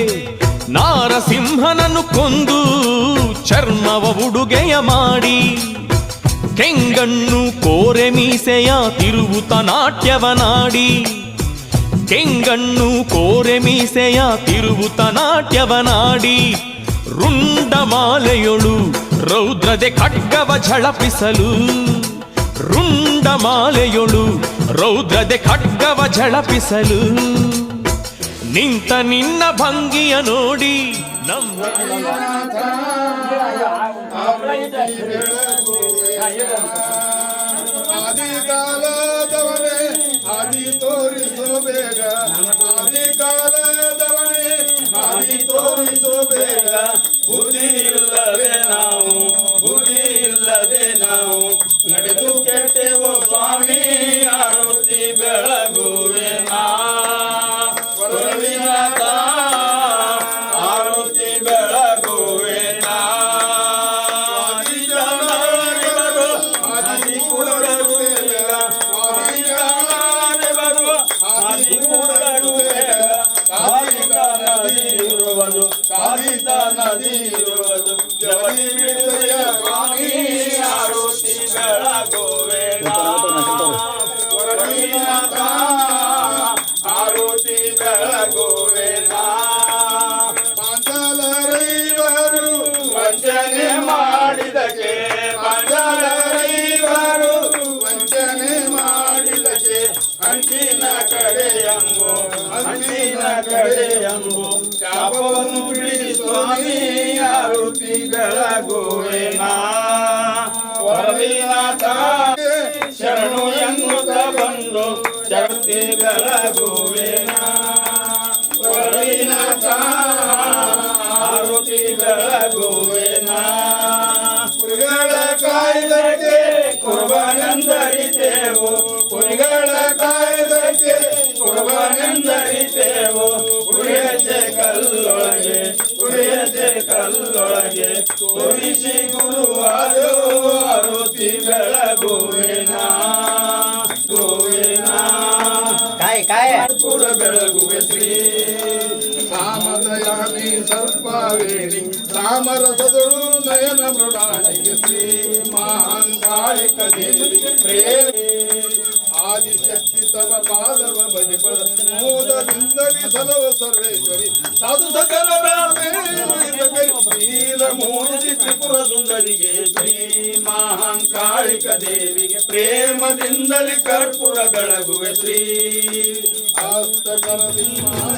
ನಾರಸಿಂಹನನ್ನು ಕೊಂದು ಚರ್ಮವ ಉಡುಗೆಯ ಮಾಡಿ ಕೆಂಗಣ್ಣು ಕೋರೆ ಮೀಸೆಯ ತಿರುವುತ ನಾಟ್ಯವನಾಡಿ ಕೆಂಗಣ್ಣು ಕೋರೆ ಮೀಸೆಯ ತಿರುವುತ ನಾಟ್ಯವನಾಡಿ ರುಂಡಮಾಲೆಯೊಳು ರೌದ್ರದೆ ಖಡ್ಗವ ಝಳಪಿಸಲು ರುಂಡಮಾಲೆಯೊಳು ರೌದ್ರದೆ ಖಡ್ಗವ ಝಳಪಿಸಲು ನಿಂತ ನಿನ್ನ ಭಂಗಿಯ ನೋಡಿ ನಮ್ಮ ಆದಿಕಾಲದವನೇ ಆದಿ ತೋರಿಸೋ ಬೇಗ ಆದಿಕಾಲದವನೇ ಆದಿ ತೋರಿಸೋ ಬೇಗ ಬುದ್ಧಿ ಇಲ್ಲದೆ ನಾವು ನಡೆದು ಕೆಟ್ಟೆವೋ ಸ್ವಾಮಿ ಆರುತಿ ಬೆಳಗುವೆ ವರವಿನಾಥ ಆರುತಿ ಬೆಳಗುವೆ ಕಾಲಿತ ನದಿ ಇರುವುದು ಜವಳಿ ಬಿಡುವೆಯ ಸ್ವಾಮಿ ಆರುತಿ ಬೆಳಗುವೆ ವರವಿನಾಥ ಆರುತಿ ಬೆಳಗುವೆ ಪಾಂಚಾಲರೈವರು ವಂಚನೆ ಮಾಡಿದಕ್ಕೆ ಪಾಂಚಾಲರೈವರು ವಂಚನೆ ಮಾಡಿದಕ್ಕೆ ಅಂಚಿನ ಕಡೆಯಂಬು ಶಾಪವನ್ನು ಬಿಡಿ ಸ್ವಾಮಿ ಆರುತಿ ಬೆಳಗುವೆ ವರವಿನಾಥ ಶರಣು ಎನ್ನುತ್ತ ಬಂದು ಶಕ್ತಿ ಬೆಳಗುವೆ ವರವಿನಾಥ ಆರುತಿ ಬೆಳಗುವೆ ಕುರಿಗಳ ಕಾಯ್ದಕ್ಕೆ ಕುರ್ಬನೆಂದರಿತೇವು ಕುರಿಗಳ ಕಾಯ್ದಕ್ಕೆ ಕುರ್ಬನೆಂದರಿತೇವು ಕುರಿಯತೆ ಕಲ್ಲೊಳಗೆ ತೋರಿಸಿ ಗುರುವಾರು ಆರುತಿ ಬೆಳಗುವೆನಾ ಪುರ ಬೆಳಗುವೆ ಶ್ರೀ ಸಾಮದಯಾಮಿ ಸರ್ಪವೇಣಿ ಸಾಮರಸದಳು ನಯನ ಮೃಡಾಣಿಗೆ ಶ್ರೀ ಮಹಾಂಕಾಳಿಕ ದೇವಿ ಪ್ರೇಮಿ ಆದಿಶಕ್ತಿ ತವ ಪಾದವ ಭಜಪದ ಮೋದದಿಂದಲಿ ಸಲವ ಸರ್ವೇಶ್ವರಿ ಸಾಧು ಸಕಲರ ಶ್ರೀಲ ಮೂರ್ತಿ ತ್ರಿಪುರ ಸುಂದರಿಗೆ ಶ್ರೀ ಮಹಾಂಕಾಳಿಕ ದೇವಿಗೆ ಪ್ರೇಮದಿಂದಲಿ ಕರ್ಪೂರ ಬೆಳಗುವೆ ಶ್ರೀ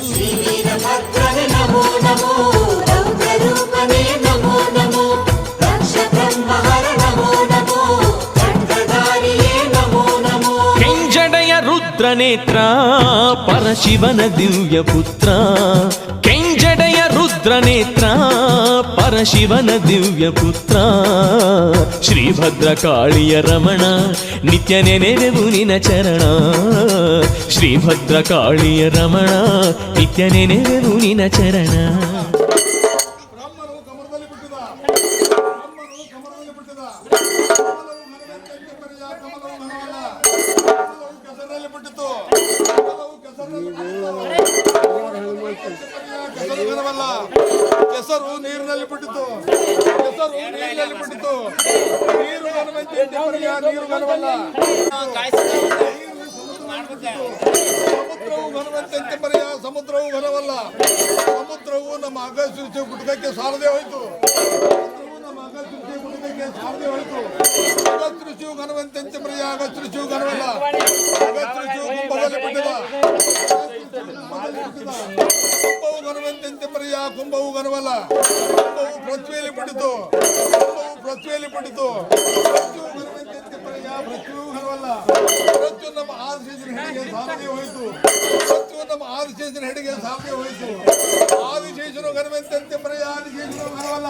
ಶ್ರೀ ವೀರಭದ್ರನೇ ನಮೋ ನಮೋ ರೌದ್ರರೂಪನೇ ನಮೋ ನಮೋ ರಕ್ಷ ಬ್ರಹ್ಮಹರ ನಮೋ ನಮೋ ಖಡ್ಗಧಾರಿಯೇ ನಮೋ ನಮೋ ಕೆಂಜಡೆಯ ರುದ್ರನೇತ್ರ ಪರಶಿವನ ದಿವ್ಯ ಪುತ್ರ ಕೆಂಜಡೆಯ ರುದ್ರನೇತ್ರ ಪರಶಿವನ ದಿವ್ಯ ಪುತ್ರ ಶ್ರೀಭದ್ರಕಾಳಿಯ ರಮಣ ನಿತ್ಯ ನೆನೆವೆವು ನಿನ ಚರಣ ಶ್ರೀಭದ್ರಕಾಳಿಯ ರಮಣ ನಿತ್ಯ ನೆನೆವೆವು ನಿನ ಚರಣ ಕೆಸರು ನೀರಿನಲ್ಲಿ ಬಿಟ್ಟಿತು ನೀರು ನೀರು ಬರವಲ್ಲ ಸಮುದ್ರವು ಘನವಂತೆ ಪರ್ಯ ಸಮುದ್ರವು ಘನವಲ್ಲ ಸಮುದ್ರವು ನಮ್ಮ ಅಗಸ್ತ್ಯ ಗುಡ್ಡಕ್ಕೆ ಸಾಲದೆ ಹೋಯ್ತು ಅಗಸ್ತ್ಯ ಘನವಂತೆ ಪರ್ಯ ಅಗಸ್ತ್ಯ ಘನವಲ್ಲ ಅಗಸ್ತ್ಯ ಕುಂಭದಲ್ಲಿ ಬಿಟ್ಟಿದ ಕುಂಭವು ಘನವಂತೆ ಪರ್ಯ ಕುಂಭವು ಘನವಲ್ಲ ಕುಂಭವು ಪೃಥ್ವಿಯಲ್ಲಿ ಬಿಟ್ಟಿತು ಪೃಥ್ವಿಯಲ್ಲಿ ಬಿಟ್ಟಿತು ಪೃಥ್ವಿಯು ಘನವಲ್ಲ ಪೃಥ್ವಿ ನಮ್ಮ ಆದಿಶೇಷನ ಹೆಡಿಗೆ ಸಾಲದೆ ಹೋಯಿತು ಪೃಥ್ವಿ ನಮ್ಮ ಆದಿಶೇಷನ ಹೆಡಿಗೆ ಸಾಲದೆ ಹೋಯಿತು ಆದಿಶೇಷನು ಘನವಂತೆ ಪರ್ಯ ಆದಿಶೇಷನು ಘನವಲ್ಲ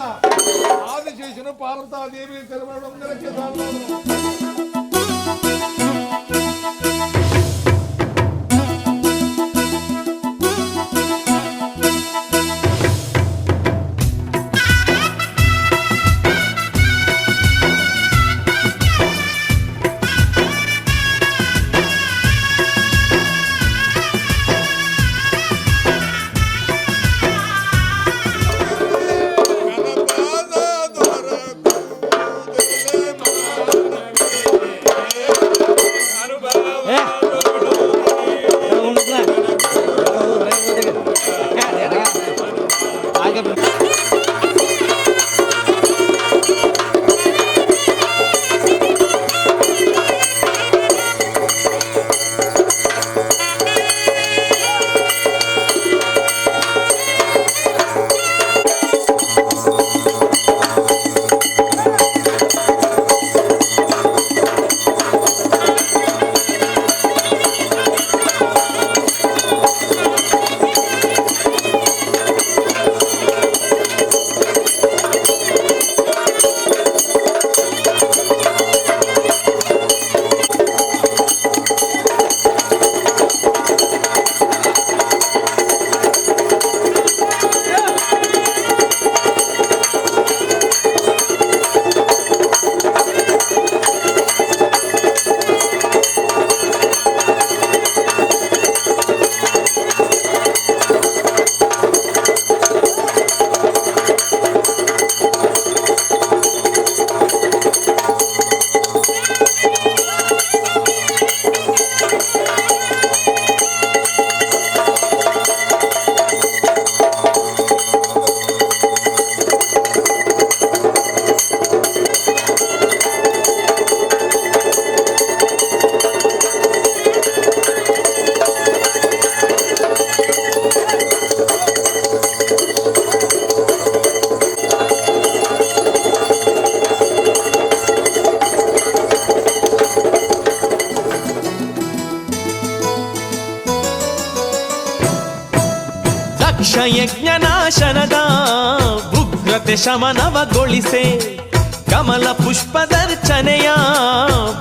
ಆದಿಶೇಷನು ಪಾರ್ವತಾ ದೇವಿ ಕರ್ಮಕ್ಕೆ ಸಾಲದು ಯಜ್ಞನಾಶನದ ಉಗ್ರತೆ ಶಮನವಗೊಳಿಸೆ ಕಮಲ ಪುಷ್ಪದರ್ಚನೆಯ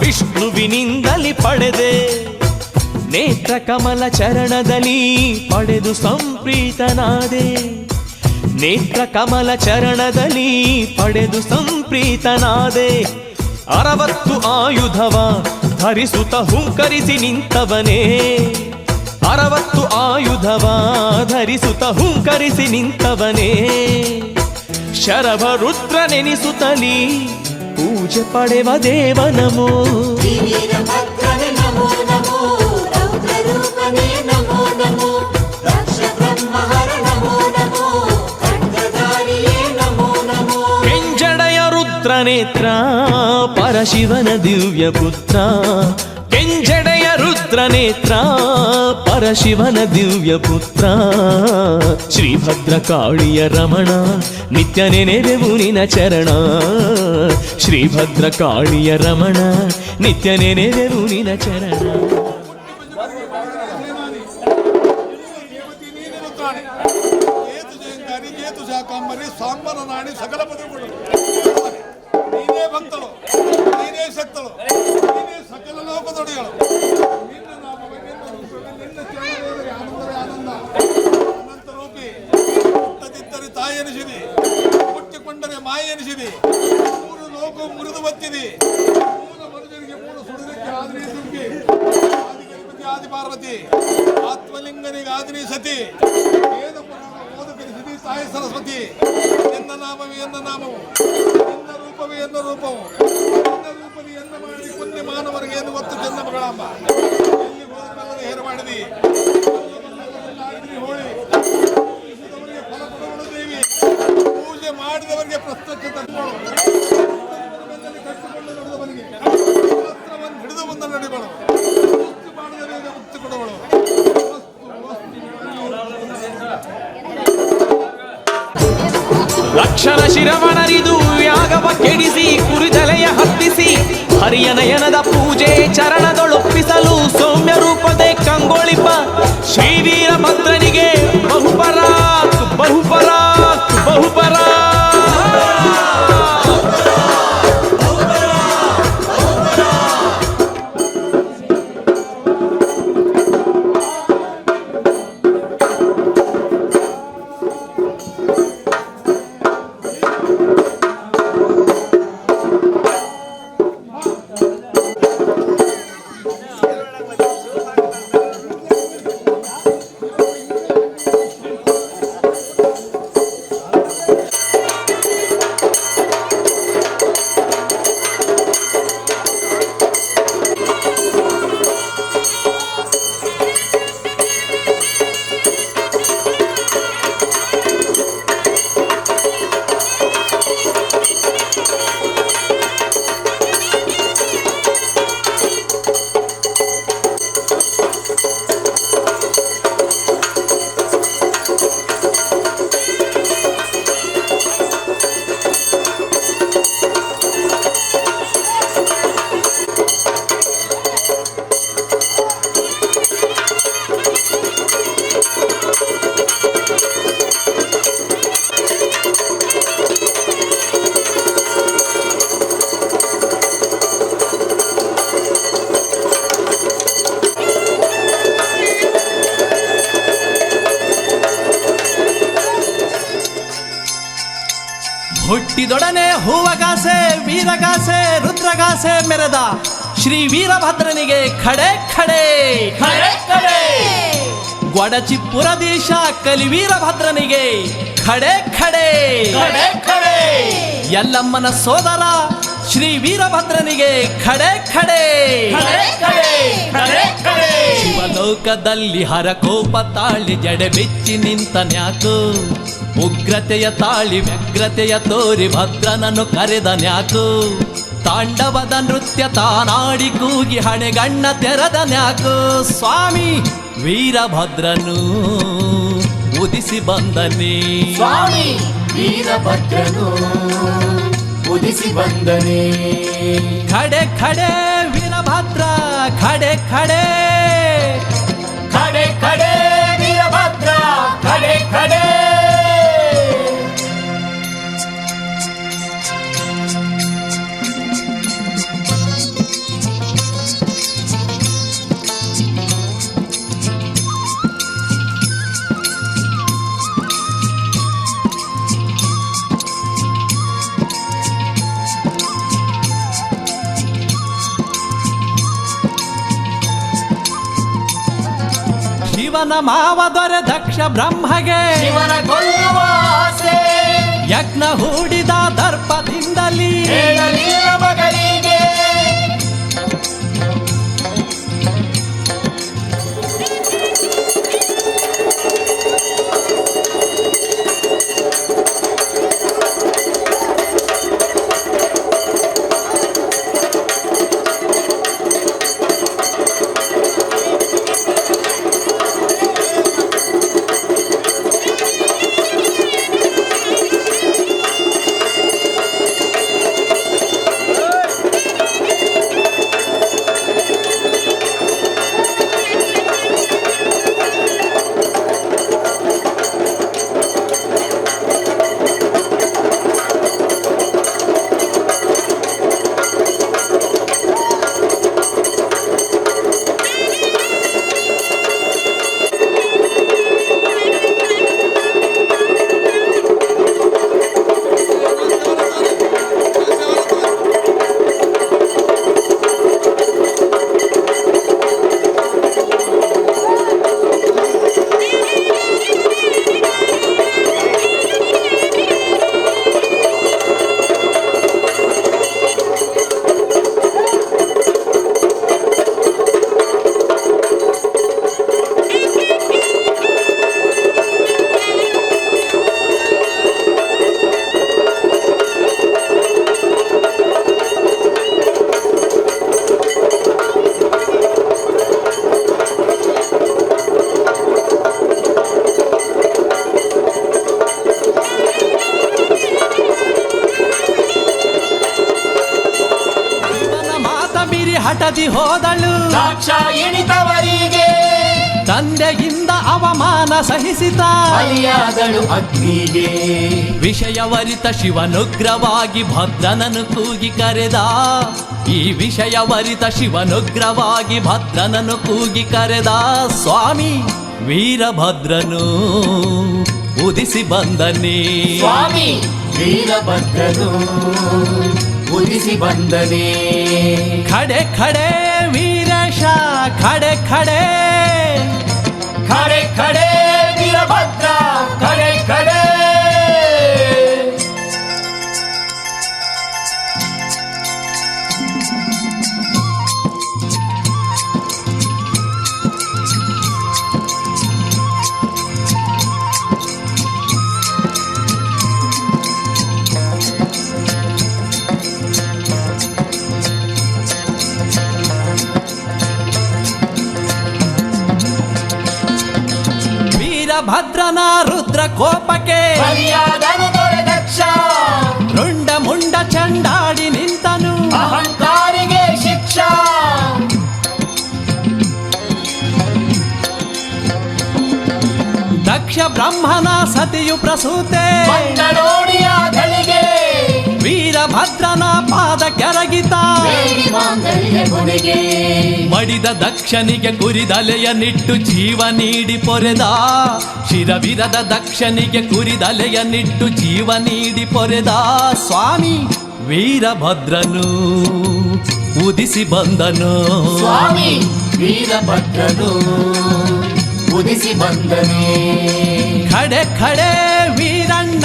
ವಿಷ್ಣುವಿನಿಂದಲಿ ಪಡೆದೆ ನೇತ್ರ ಕಮಲ ಚರಣದಲ್ಲಿ ಪಡೆದು ಸಂಪ್ರೀತನಾದೆ ನೇತ್ರ ಕಮಲ ಚರಣದಲ್ಲಿ ಪಡೆದು ಸಂಪ್ರೀತನಾದೆ 60 ಆಯುಧವ ಧರಿಸುತ್ತ ಹುಂಕರಿಸಿ ನಿಂತವನೇ 60 ಆಯುಧವ ಧರಿಸುತ್ತ ಹುಂಕರಿಸಿ ನಿಂತವನೇ ಶರಭ ರುದ್ರ ನೆನಿಸುತ್ತಲೀ ಪೂಜೆ ಪಡೆವ ದೇವನಮೋ ಶ್ರೀವೀರಭದ್ರನೇ ನಮೋ ನಮೋ ರೌದ್ರ ರೂಪನೇ ನಮೋ ನಮೋ ದಕ್ಷ ಬ್ರಹ್ಮಹರ ನಮೋ ನಮೋ ಖಡ್ಗಧಾರಿಯೇ ನಮೋ ನಮೋ ಕೆಂಜಡೆಯ ರುದ್ರನೇತ್ರ ಪರಶಿವನ ದಿವ್ಯ ಪುತ್ರ ಕೆಂಜಡೆಯ ರುದ್ರನೇತ್ರ ಪರಶಿವನ ದಿವ್ಯ ಪುತ್ರ ಶ್ರೀಭದ್ರಕಾಳಿಯ ರಮಣ ನಿತ್ಯ ನೆನೆದೆವು ನಿನ ಚರಣ ಶ್ರೀಭದ್ರಕಾಳಿಯ ರಮಣ ನಿತ್ಯ ನೆನೆದೆವು ನಿನ ಚರಣ ಸಾಂಬರ ನಾಡಿ ಸಕಲ ಪದಗಳು ನೀನೇ ಭಕ್ತಳು ನೀನೇ ಶಕ್ತಳು ನೀನೇ ಸಕಲ ಲೋಕದೊಡೆಯಳು ನಿನ್ನ ನಾಮವೇ ನಿನ್ನ ರೂಪವೇ ನಿನ್ನ ಚರಣವೇ ಆನಂದವೇ ಆನಂದ ಅನಂತ ರೂಪಿ ಹುಟ್ಟದಿದ್ದರೆ ತಾಯಿ ಎನಿಸಿದಿ ಹುಟ್ಟಿಕೊಂಡರೆ ಮಾಯಿ ಎನಿಸಿದಿ ಮೂರು ಲೋಕ ಮುರಿದು ಬತ್ತಿದಿ ಮೂಲ ಮನುಜರಿಗೆ ಮೂರು ಸುಡಲಿಕ್ಕೆ ಆದ್ರಿ ದುರ್ಗಿ ಆದಿಗಣಪತಿ ಆದಿ ಪಾರ್ವತಿ ಆತ್ಮಲಿಂಗನಿಗೆ ಆದಿನಿ ಸತಿ ವೇದ ಪುರಾಣ ಓದಕರಿಸಿದಿ ತಾಯಿ ಸರಸ್ವತಿ ಎನ್ನ ನಾಮವೇ ಎನ್ನ ನಾಮವು ಎನ್ನ ರೂಪವೇ ಎನ್ನ ರೂಪವು ಎನ್ನ ರೂಪದಿ ಎನ್ನ ಮಾಡಿ ಪುಣ್ಯ ಮಾನವರಿಗೆ ಎಂದು ಗೊತ್ತು ಚೆನ್ನ ಮಗಳಮ್ಮ ಎಲ್ಲಿ ಹೋದ ಹೇರ ಮಾಡಿದಿ ಹೋಳಿ ಪೂಜಿಸಿದವರಿಗೆ ಫಲ ಕೊಡುವಳು ದೇವಿ ಪೂಜೆ ಮಾಡಿದವರಿಗೆ ಪ್ರಸ್ತಕ್ಕೆ ತಟ್ಟುವಳು ಕಟ್ಟಿಕೊಂಡು ನಡೆದವನಿಗೆ ಶಾಸ್ತ್ರವನ್ನು ಹಿಡಿದು ಮುಂದೆ ನಡೆಬಳು ಮುಕ್ತಿ ಮಾಡಿದವರಿಗೆ ಮುಕ್ತಿ ಕೊಡುವಳು ಲಕ್ಷಣ ಶಿರವಣರಿದು ಯಾಗವ ಕೆಡಿಸಿ ಕುರಿತಲೆಯ ಹತ್ತಿಸಿ ಹರಿಯ ನಯನದ ಪೂಜೆ ಚರಣದೊಳೊಪ್ಪಿಸಲು ಸೌಮ್ಯ ರೂಪದೆ ಕಂಗೊಳಿಪ ಶ್ರೀವೀರಭದ್ರನಿಗೆ ಬಹುಪರಾಕ್ ಬಹುಪರಾಕ್ ಬಹುಪರಾಕ್ ಹುಟ್ಟಿದೊಡನೆ ಹೂವಗಾಸೆ ವೀರಗಾಸೆ ರುದ್ರಗಾಸೆ ಮೆರೆದ ಶ್ರೀ ವೀರಭದ್ರನಿಗೆ ಖಡೆ ಖಡೆ ಖಡೆ ಖಡೆ ಗೊಡಚಿಪುರದೀಶ ಕಲಿ ವೀರಭದ್ರನಿಗೆ ಖಡೆ ಖಡೆ ಖಡೆ ಖಡೆ ಯಲ್ಲಮ್ಮನ ಸೋದರ ಶ್ರೀ ವೀರಭದ್ರನಿಗೆ ಖಡೆ ಖಡೆ ಖಡೆ ಖಡೆ ಖಡೆ ಖಡೆ ಶಿವಲೋಕದಲ್ಲಿ ಹರಕೋಪ ತಾಳಿ ಜಡೆ ಬೆಚ್ಚಿ ನಿಂತನ್ಯಾಕು ಉಗ್ರತೆಯ ತಾಳಿ ವ್ಯಗ್ರತೆಯ ತೋರಿ ಭದ್ರನನ್ನು ಕರೆದನ್ಯಾಕು ತಾಂಡವದ ನೃತ್ಯ ತಾನಾಡಿ ಕೂಗಿ ಹಣೆಗಣ್ಣ ತೆರೆದನ್ಯಾಕು ಸ್ವಾಮಿ ವೀರಭದ್ರನು ಉದಿಸಿ ಬಂದನೆ ಸ್ವಾಮಿ ವೀರಭದ್ರನು ಉದಿಸಿ ಬಂದನೆ ಖಡೆ ಖಡೆ ವೀರಭದ್ರ ಖಡೆ ಖಡೆ ಖಡೆ ಖಡೆ ವೀರಭದ್ರ ಖಡೆ ಖಡೆ ಖಡೆ ಶಿವನ ಮಾವ ದೊರೆ ದಕ್ಷ ಬ್ರಹ್ಮಗೆ ಶಿವನ ಕೊಲ್ಲುವ ಆಸೆ ಯಜ್ಞ ಹೂಡಿದ ದರ್ಪದಿಂದಲೇ ಹೇಳಲಿಲ್ಲ ಮಗಳಿಗೆ ಹಠದಿ ಹೋದಳು ದಾಕ್ಷ ಎಣಿತವರಿಗೆ ತಂದೆಯಿಂದ ಅವಮಾನ ಸಹಿಸಿತ ಬಲಿಯಾದಳು ಅಗ್ನಿಗೆ ವಿಷಯವರಿತ ಶಿವನುಗ್ರವಾಗಿ ಭದ್ರನನ್ನು ಕೂಗಿ ಕರೆದ ಈ ವಿಷಯವರಿತ ಶಿವನುಗ್ರವಾಗಿ ಭದ್ರನನ್ನು ಕೂಗಿ ಕರೆದ ಸ್ವಾಮಿ ವೀರಭದ್ರನು ಉದಿಸಿ ಬಂದನೇ ಸ್ವಾಮಿ ವೀರಭದ್ರನು ಉದಿಸಿ ಬಂದನೇ ಖಡೆ ಖಡೆ ವೀರೇಶ ಖಡೆ ಖಡೆ ಖಡೆ ಖಡೆ ವೀರಭದ್ರ ಖಡೆ ಖಡೆ ಭದ್ರನ ರುದ್ರ ಕೋಪಕ್ಕೆ ಬಲಿಯಾದನು ದೊರೆ ದಕ್ಷ ರುಂಡ ಮುಂಡ ಚಂಡಾಡಿ ನಿಂತನು ಅಹಂಕಾರಿಗೆ ಶಿಕ್ಷಾ ದಕ್ಷ ಬ್ರಹ್ಮನ ಸತಿಯು ಪ್ರಸೂತೆ ಮಂಗಳೋಡಿಯ ಗಳಿಗೆ ವೀರಭದ್ರನ ಪಾದ ಕೆರಗಿತ ಬೇಡಿ ಮಾಂಗಲ್ಯ ಕೊನೆಗೆ ಮಡಿದ ದಕ್ಷನಿಗೆ ಕುರಿದಲೆಯ ನಿಟ್ಟು ಜೀವ ನೀಡಿ ಪೊರೆದ ಶಿರವಿರದ ದಕ್ಷನಿಗೆ ಕುರಿದಲೆಯ ನಿಟ್ಟು ಜೀವ ನೀಡಿ ಪೊರೆದ ಸ್ವಾಮಿ ವೀರಭದ್ರನು ಉದಿಸಿ ಬಂದನು ಸ್ವಾಮಿ ವೀರಭದ್ರನು ಉದಿಸಿ ಬಂದನೇ ಖಡೆ ಖಡೆ ವೀರಣ್ಣ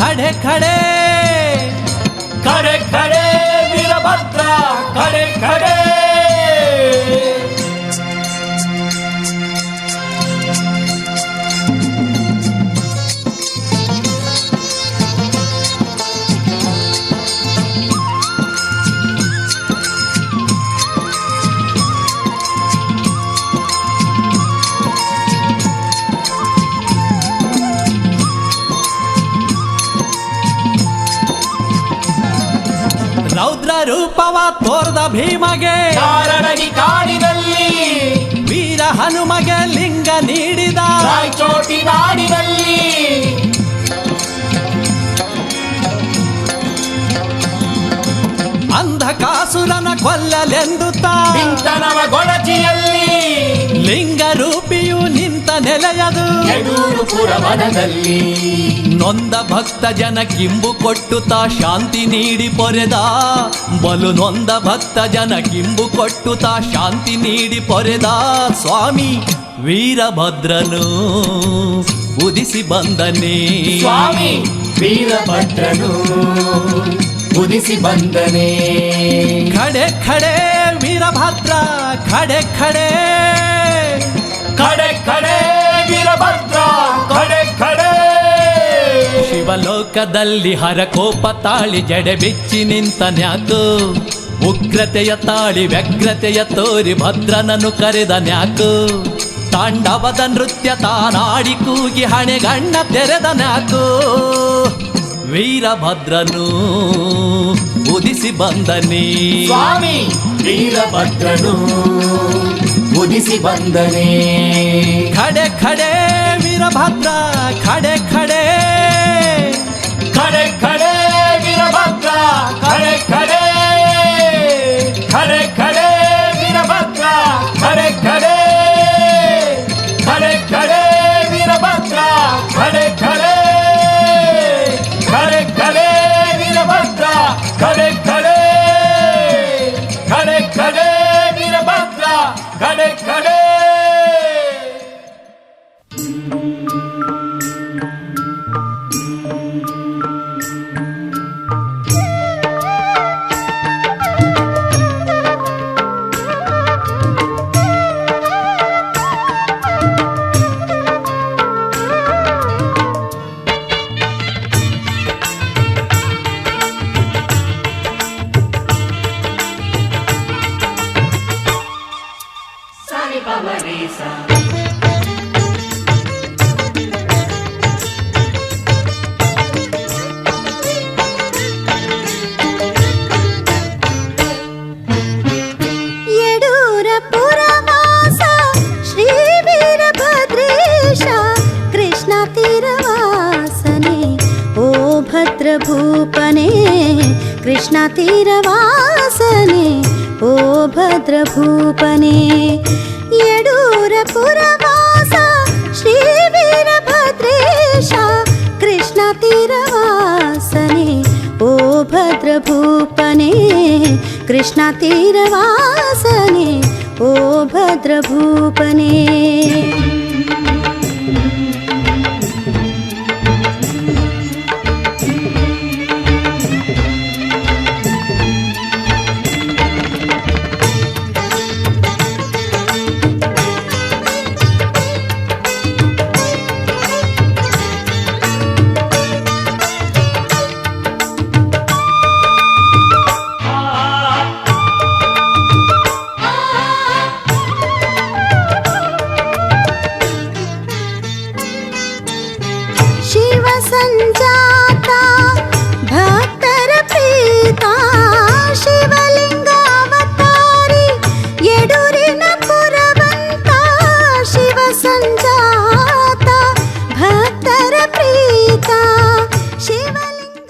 ಖಡೆ ಖಡೆ ಖಡೆ ಖಡೆ ವೀರಭದ್ರ ಖಡೆ ಖಡೆ ರೌದ್ರ ರೂಪವ ತೋರ್ದ ಭೀಮಗೆ ಕಾರಣಗಿ ಕಾಡಿನಲ್ಲಿ ವೀರ ವೀರ ಹನುಮಗೆ ಲಿಂಗ ನೀಡಿದ ರಾಯಚೋಟಿ ನಾಡಿನಲ್ಲಿ ಅಂಧಕಾಸುರನ ಕೊಲ್ಲಲೆಂದುತ್ತಾ ಬಿಂಕನವ ಗೊಳಚಿಯಲ್ಲಿ ಲಿಂಗ ರೂಪಿಯು ನಿಂತ ನೆಲೆಯದು ಯಡೂರು ಪುರವನದಲ್ಲಿ ನೊಂದ ಭಕ್ತ ಜನ ಕಿಂಬು ಕೊಟ್ಟುತ್ತಾ ಶಾಂತಿ ನೀಡಿ ಪೊರೆದ ಬಲು ನೊಂದ ಭಕ್ತ ಜನ ಕಿಂಬು ಕೊಟ್ಟುತ್ತಾ ಶಾಂತಿ ನೀಡಿ ಪೊರೆದ ಸ್ವಾಮಿ ವೀರಭದ್ರನು ಉದಿಸಿ ಬಂದನೆ ಸ್ವಾಮಿ ವೀರಭದ್ರನು ಉದಿಸಿ ಬಂದನೆ ಖಡೆ ಖಡೆ ವೀರಭದ್ರ ಖಡೆ ಖಡೆ ಖಡೆ ಖಡೆ ವೀರಭದ್ರ ಖಡೆ ಖಡೆ ಶಿವಲೋಕದಲ್ಲಿ ಹರಕೋಪ ತಾಳಿ ಜಡೆ ಬಿಚ್ಚಿ ನಿಂತನ್ಯಾಕು ಉಗ್ರತೆಯ ತಾಳಿ ವ್ಯಗ್ರತೆಯ ತೋರಿ ಭದ್ರನನ್ನು ಕರೆದ ನ್ಯಾಕು ತಾಂಡವದ ನೃತ್ಯ ತಾನಾಡಿ ಕೂಗಿ ಹಣೆಗಣ್ಣ ತೆರೆದ ನ್ಯಾಕು ವೀರಭದ್ರನು ಉದಿಸಿ ಬಂದನೆ ಸ್ವಾಮಿ ವೀರಭದ್ರನು ಉದಿಸಿ ಬಂದನೆ ಖಡೆ ಖಡೆ ವೀರಭದ್ರ ಖಡೆ ಖಡೆ ಖಡೆ ಖಡೆ ವೀರಭದ್ರ ಖಡೆ ಖಡೆ ಖಡೆ ಖಡೆ ವೀರಭದ್ರ ಖಡೆ ಖಡೆ ಖಡೆ ಖಡೆ ವೀರಭದ್ರ ಖಡೆ ಖಡೆ ಖಡೆ ಖಡೆ ವೀರಭದ್ರ ಖಡೆ ಖಡೆ ಖಡೆ ಖಡೆ ವೀರಭದ್ರ ಖಡೆ ಖಡೆ ಯಡೂರ ಪುರವಾಸ ಶ್ರೀ ವೀರಭದ್ರೇಶ ಕೃಷ್ಣ ತೀರವಾಸನೆ ಓ ಭದ್ರಭೂಪನೆ ಕೃಷ್ಣ ತೀರವಾಸನೆ ಓ ಭದ್ರಭೂಪನೆ ಯಡೂರ ಪುರವಾಸ ಶ್ರೀ ವೀರಭದ್ರೇಶ ಕೃಷ್ಣ ತೀರವಾಸನೆ ಓ ಭದ್ರಭೂಪನೆ ಕೃಷ್ಣ ತೀರವಾಸನೆ ಓ ಭದ್ರಭೂಪನೆ ಶಿವ ಸಂಜಾತ ಭಕ್ತರ ಪ್ರೀತ ಶಿವಲಿಂಗ ಅವತಾರಿ ಯಡೂರಿನ ಪುರವಂತ ಶಿವ ಸಂಜಾತ ಭಕ್ತರ ಪ್ರೀತ ಶಿವಲಿಂಗ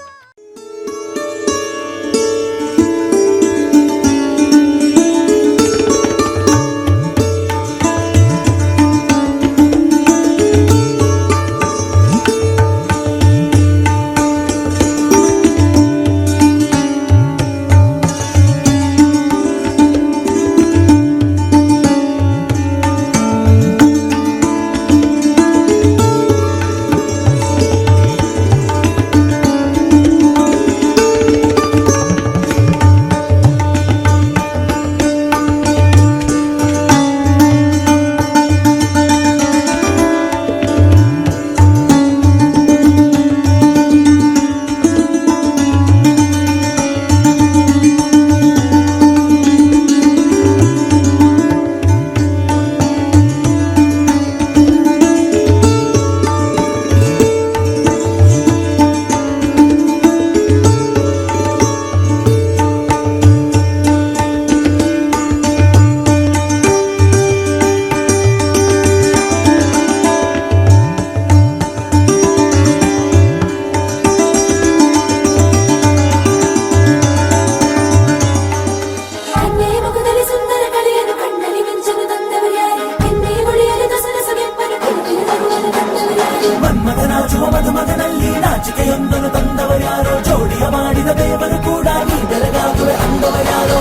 ಮದುಮಗನಲ್ಲಿ ನಾಚಿಕೆಯೊಂದನ್ನು ತಂದವರ್ಯಾರೋ, ಜೋಡಿಯ ಮಾಡಿದ ದೇವರು ಕೂಡ ನೀ ಬೆಳಗಾಗುವೆ ಅಂದವರ್ಯಾರೋ.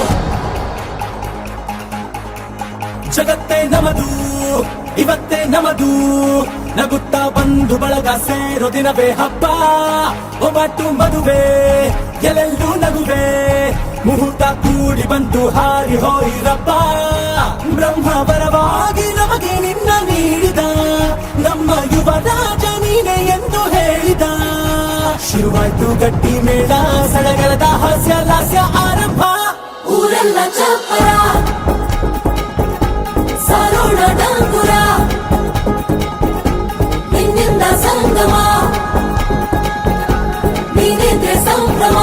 ಜಗತ್ತೇ ನಮದು ಇವತ್ತೇ ನಮದು, ನಗುತ್ತಾ ಬಂಧು ಬಳಗ ಸೇರೋ ದಿನವೇ ಹಬ್ಬ. ಒಬ್ಬಟ್ಟು ಮದುವೆ ಎಲ್ಲೆಲ್ಲೂ ನಗುವೆ, ಮುಹೂರ್ತ ಕೂಡಿ ಬಂದು ಹಾರಿ ಹೋಯಿರಪ್ಪ. ಬ್ರಹ್ಮ ವರವಾಗಿ ನಮಗೆ ನಿನ್ನ ನೀಡಿದ, ನಮ್ಮ ಯುವರಾಜ ನೀನೆ ಎಂದು ಹೇಳಿದ. ಶುರುವಾಯ್ತು ಗಟ್ಟಿ ಮೇಳ, ಸಡಗರದ ಹಾಸ್ಯ ಲಾಸ್ಯ ಆರಂಭ. ಊರೆಲ್ಲ ಚಪ್ಪರ ಸಾರೋಣ ಡಂಗುರ, ನಿನ್ನಿಂದ ಸಂಗಮ ನೀನಿದ್ರೆ ಸಂಭ್ರಮ.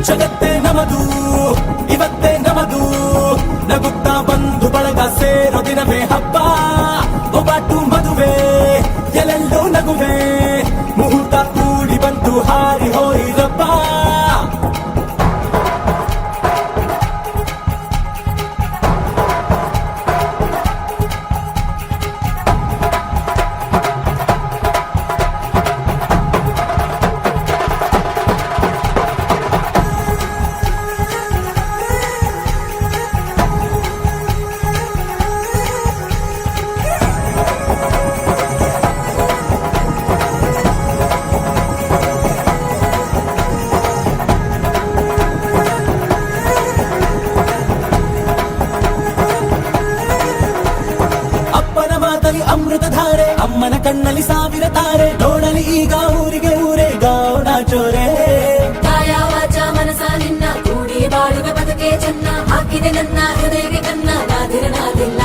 ಜಗತ್ತೇ ನಮದು ಇವತ್ತೇ ನಮದು, ನಗುತ್ತಾ ಬಂಧು ಬಳಗ ಸೇರೋ ದಿನವೇ ಹಬ್ಬ. ಒಬ್ಬಟ್ಟು ಮದುವೆ ಎಲ್ಲೆಲ್ಲೂ ನಗುವೆ, ಮುಹೂರ್ತ ಕೂಡಿ ಬಂತು ಹಾರಿ ಹೋಯಿರಪ್ಪ. ಅಮೃತಧಾರೆ, ಅಮ್ಮನ ಕಣ್ಣಲ್ಲಿ ಸಾವಿರ ತಾರೆ, ನೋಡಲಿ ಈಗ ಊರಿಗೆ ಊರೇ ಗೌಡ ಚೋರೆ. ಕಾಯ ವಾಚ ಮನಸ ನಿನ್ನ ಕೂಡಿ ಬಾಳುವೆ ಬದುಕೆ ಚೆನ್ನ, ಹಾಕಿದೆ ನನ್ನ ಹೃದಯಕ್ಕೆ ಕನ್ನ ನಾದಿರನಾದಿಲ್ಲ.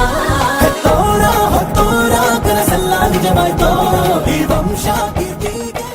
ಹೆತ್ತೋರ ಹೊತ್ತೋರ ಕನಸೆಲ್ಲ ನಿಜವಾಯ್ತೋ, ಈ ವಂಶ ಕೀರ್ತಿಗೆ.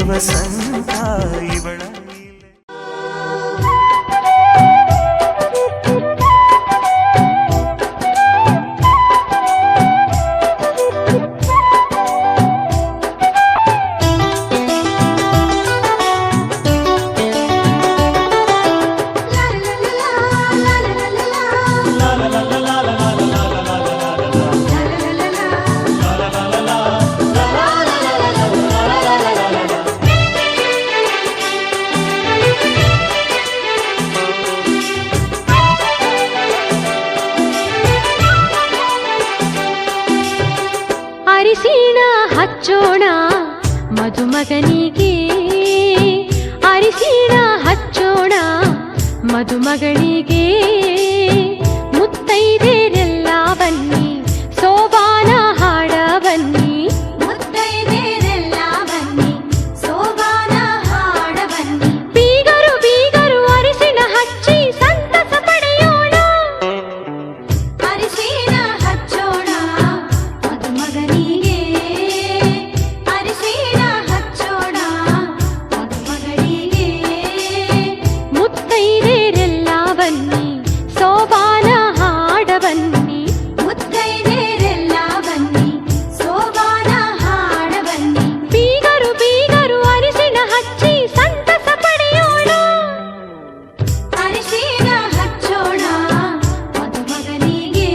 ವಸಂತ ಇವಳ ಅರಿಶಿಣ ಹಚ್ಚೋಣ ಮದುಮಗನಿಗೆ, ಅರಿಶಿಣ ಹಚ್ಚೋಣ ಮದುಮಗಳಿಗೆ, ಮುತ್ತೈದೆರೆಲ್ಲ ಬನ್ನಿ ಸೋಬಾನ ಹಾಡ ಬನ್ನಿ, ಮುತ್ತೈದೆರೆಲ್ಲ ಬನ್ನಿ ಸೋಬಾನ ಹಾಡ ಬನ್ನಿ, ಬೀಗರು ಬೀಗರು ಅರಿಶಿಣ ಹಚ್ಚಿ ಸಂತಸ ಪಡೆಯೋಣ, ಅರಿಶಿಣ ಹಚ್ಚೋಣ ಮದುಮಗನಿಗೆ, ಅರಿಶಿಣ ಹಚ್ಚೋಣ ಮದುಮಗಳಿಗೆ, ಮುತ್ತೈದೆರೆಲ್ಲ ಬನ್ನಿ ಸೋಬಾನ ಹಾಡ ಬನ್ನಿ, ಮುತ್ತೈದೆರೆಲ್ಲ ಬನ್ನಿ ಸೋಬಾನ ಹಾಡ ಬನ್ನಿ, ಬೀಗರು ಬೀಗರು ಅರಿಶಿಣ ಹಚ್ಚಿ ಸಂತಸ ಪಡೆಯೋಣ, ಅರಿಶಿಣ ಹಚ್ಚೋಣ ಮದುಮಗನಿಗೆ,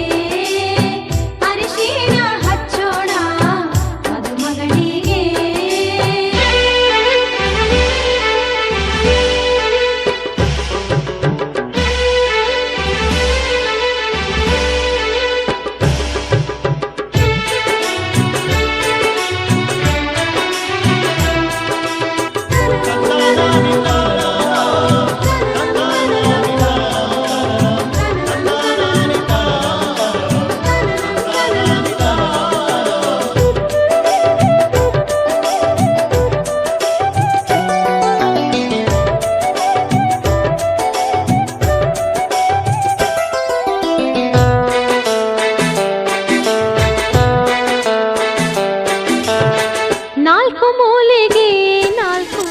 ಅರಿಶಿಣ ಹಚ್ಚೋಣ ಮದುಮಗಳಿಗೆ. ನಾಲ್ಕು ಮೂಲೆಗೆ ನಾಲ್ಕು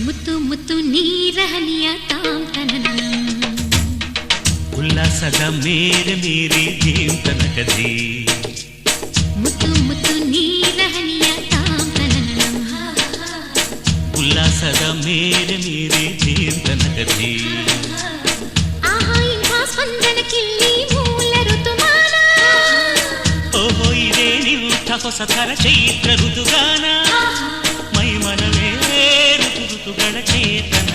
ಮುತ್ತು ಮುತ್ತು ನೀರ ಹನಿಯ ತಾಂತನ ಉಲ್ಲಾಸದ ಮೇರೆ ಮೀರಿ ಜೀವನಕದಿ, ಮುತ್ತು ಮುತ್ತು ನೀರ ಹನಿಯ ತಾಂತನ ಉಲ್ಲಾಸದ ಮೇರೆ ಮೀರಿ ಜೀವನಕದಿ, ಆಹಾ ಇಂಥ ಸ್ಪಂದನಕ್ಕಿಲ್ಲಿ ಮೂಲ ಋತುಮಾನ, ಓಹೋ ಇದೇ ನಿಂಥ ಹೊಸ ಥರ ಚೈತ್ರ ಋತುಗಾನ, ಮೈ ಮನವೇ ಋತು ಋತುಗಳ ಚೇತನ,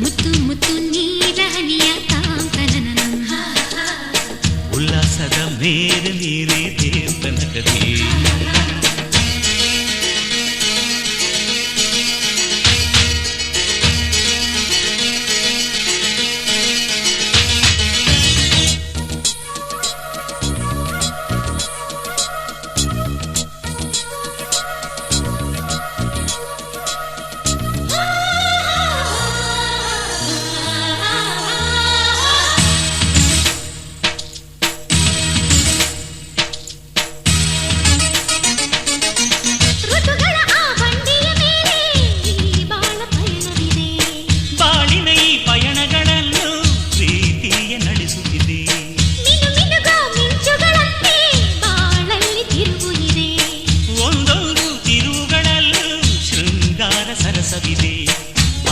ಮುತ್ತು ಮುತ್ತು ನೀರ ಹನಿಯ ತಾಂತನ ಉಲ್ಲಾಸದ ಮೇರೆ ಮೀರಿ ಜೀವನಕದಿ. ಋತುಗಳ ಆ ಬಂಡಿಯ ಮೇಲೆ ಈ ಬಾಳ ಪಯಣವಿದೆ, ಬಾಳಿನ ಈ ಪಯಣಗಳನ್ನು ಪ್ರೀತಿಯ ನಡೆಸುತ್ತಿದೆ, ಮಿನು ಮಿನುಗೋ ಮಿಂಚುಗಳಂತೆ ಬಾಳಲ್ಲಿ ತಿರುವು ಇದೆ, ಒಂದೊಂದು ತಿರುವುಗಳಲ್ಲೂ ಶೃಂಗಾರ ಸರಸವಿದೆ,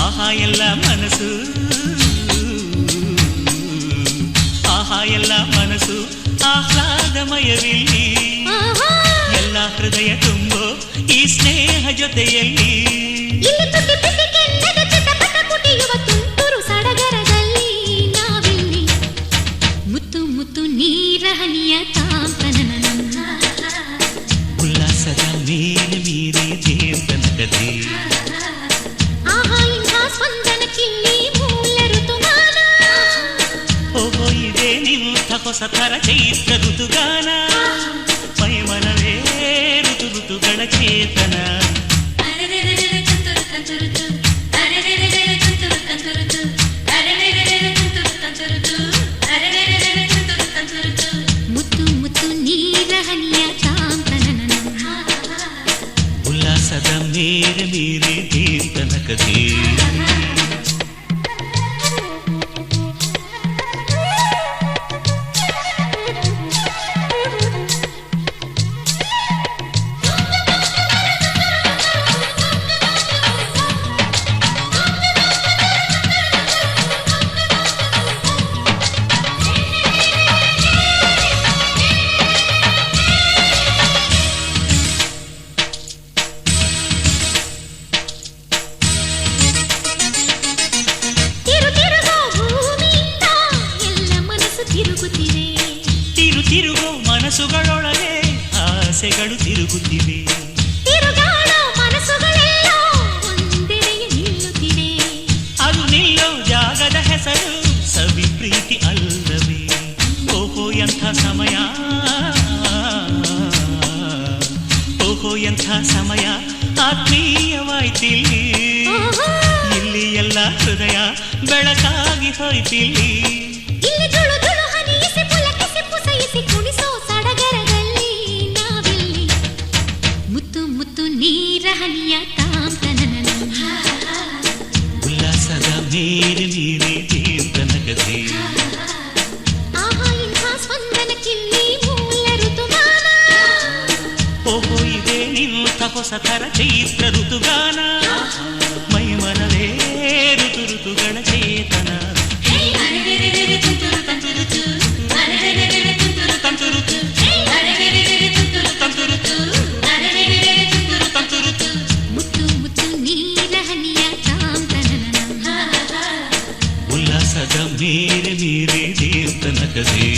ಆಹಾ ಎಲ್ಲ ಮನಸ್ಸು, ಆಹಾ ಎಲ್ಲ ಮನಸ್ಸು ಆಹ್ಲಾದಮಯವಿಲ್ಲಿ, ಆಹಾ ಎಲ್ಲ ಹೃದಯ ತುಂಬೋ ಈ ಸ್ನೇಹ ಜೊತೆಯಲ್ಲಿ, ಇಲ್ಲಿ ತುಟಿ ಪಿಟಿ ಕೆನ್ನದ ಚಿಟಪಟ ಕುಟಿಯುವ ತುಂತುರು ಸಡಗರದಲ್ಲಿ ನಾವಿಲ್ಲಿ, ಮುತ್ತು ಮುತ್ತು ನೀರ ಹನಿಯ ತಾಂತನ ಉಲ್ಲಾಸದ ಮೇಲೆ ಮೀರಿ ಜೀವನಕದಿ, ಆಹಾ ಇಂಥ ಸ್ಪಂದನಕ್ಕಿಲ್ಲಿ ಮೂಲ ಋತುಮಾನ, ಓಹೋ ಇದೇ ನಿಂಥ ಹೊಸ ಥರ ಚೈತ್ರ ಋತುಗಾನ, ಮೈ ಮನವೇ ಋತು ಋತುಗಳ ಚೇತನ, ಮುತ್ತು ಮುತ್ತು ನೀರ ನೀರಹನಿಯ ತಾಂತನನ ಉಲ್ಲಾಸದ ಮೇರೆ ಮೀರಿ ತೀರ್ಥನಕದೇ ತಿರುಗೋ ಮನಸ್ಸುಗಳೊಳಗೆ ಆಸೆಗಳು ತಿರುಗುತ್ತಿವೆ ತಿರುಗಾಡೋ ಮನಸ್ಸುಗಳೆಲ್ಲ ಒಂದೆಡೆಗೆ ನಿಲ್ಲುತ್ತಿವೆ ಅದು ನಿಲ್ಲೋ ಜಾಗದ ಹೆಸರು ಸವಿ ಪ್ರೀತಿ ಅಲ್ಲವೇ ಓಹೋ ಎಂಥ ಸಮಯ ಓಹೋ ಎಂಥ ಸಮಯ ಆತ್ಮೀಯವಾಯ್ತಿಲ್ಲಿ ಇಲ್ಲಿ ಎಲ್ಲ ಹೃದಯ ಬೆಳಕಾಗಿ ಹೋಯ್ತಿಲ್ಲಿ ಇಲ್ಲಿ ತುಳು ತುಳು ಹನಿಯಿಸಿ ಪುಲಕಿಸಿ ಪುಸಯಿಸಿ ಕುಣಿಸೋ ಸಡಗರದಲ್ಲಿ ನಾವಿಲ್ಲಿ ಮುತ್ತು ಮುತ್ತು ನೀರಹನಿಯ ತಾಂತನನ ಉಲ್ಲಾಸದ ಮೇರೆ ಮೀರಿ ತೀರ್ಥನಗದೇ ಆಹಾ ಇಂಥ ಸ್ಪಂದನಕ್ಕಿಲ್ಲಿ ಮೂಲ ಋತುಗಾನ ಓಹೋ ಇದೇ ನಿಂತ ಹೊಸ ಥರ ಚೈತ್ರ ಋತುಗಾನ ಮೈಮನವೇ ಋತು ಋತುಗಳ ಚೇತನ ಮುತ್ತು ಮುತ್ತು ನೀರಹನಿಯ ತಾಂತನನ ಉಲ್ಲಾಸದ ಮೇರೆ ಮೀರಿ ತೀರ್ಥನಗದೇ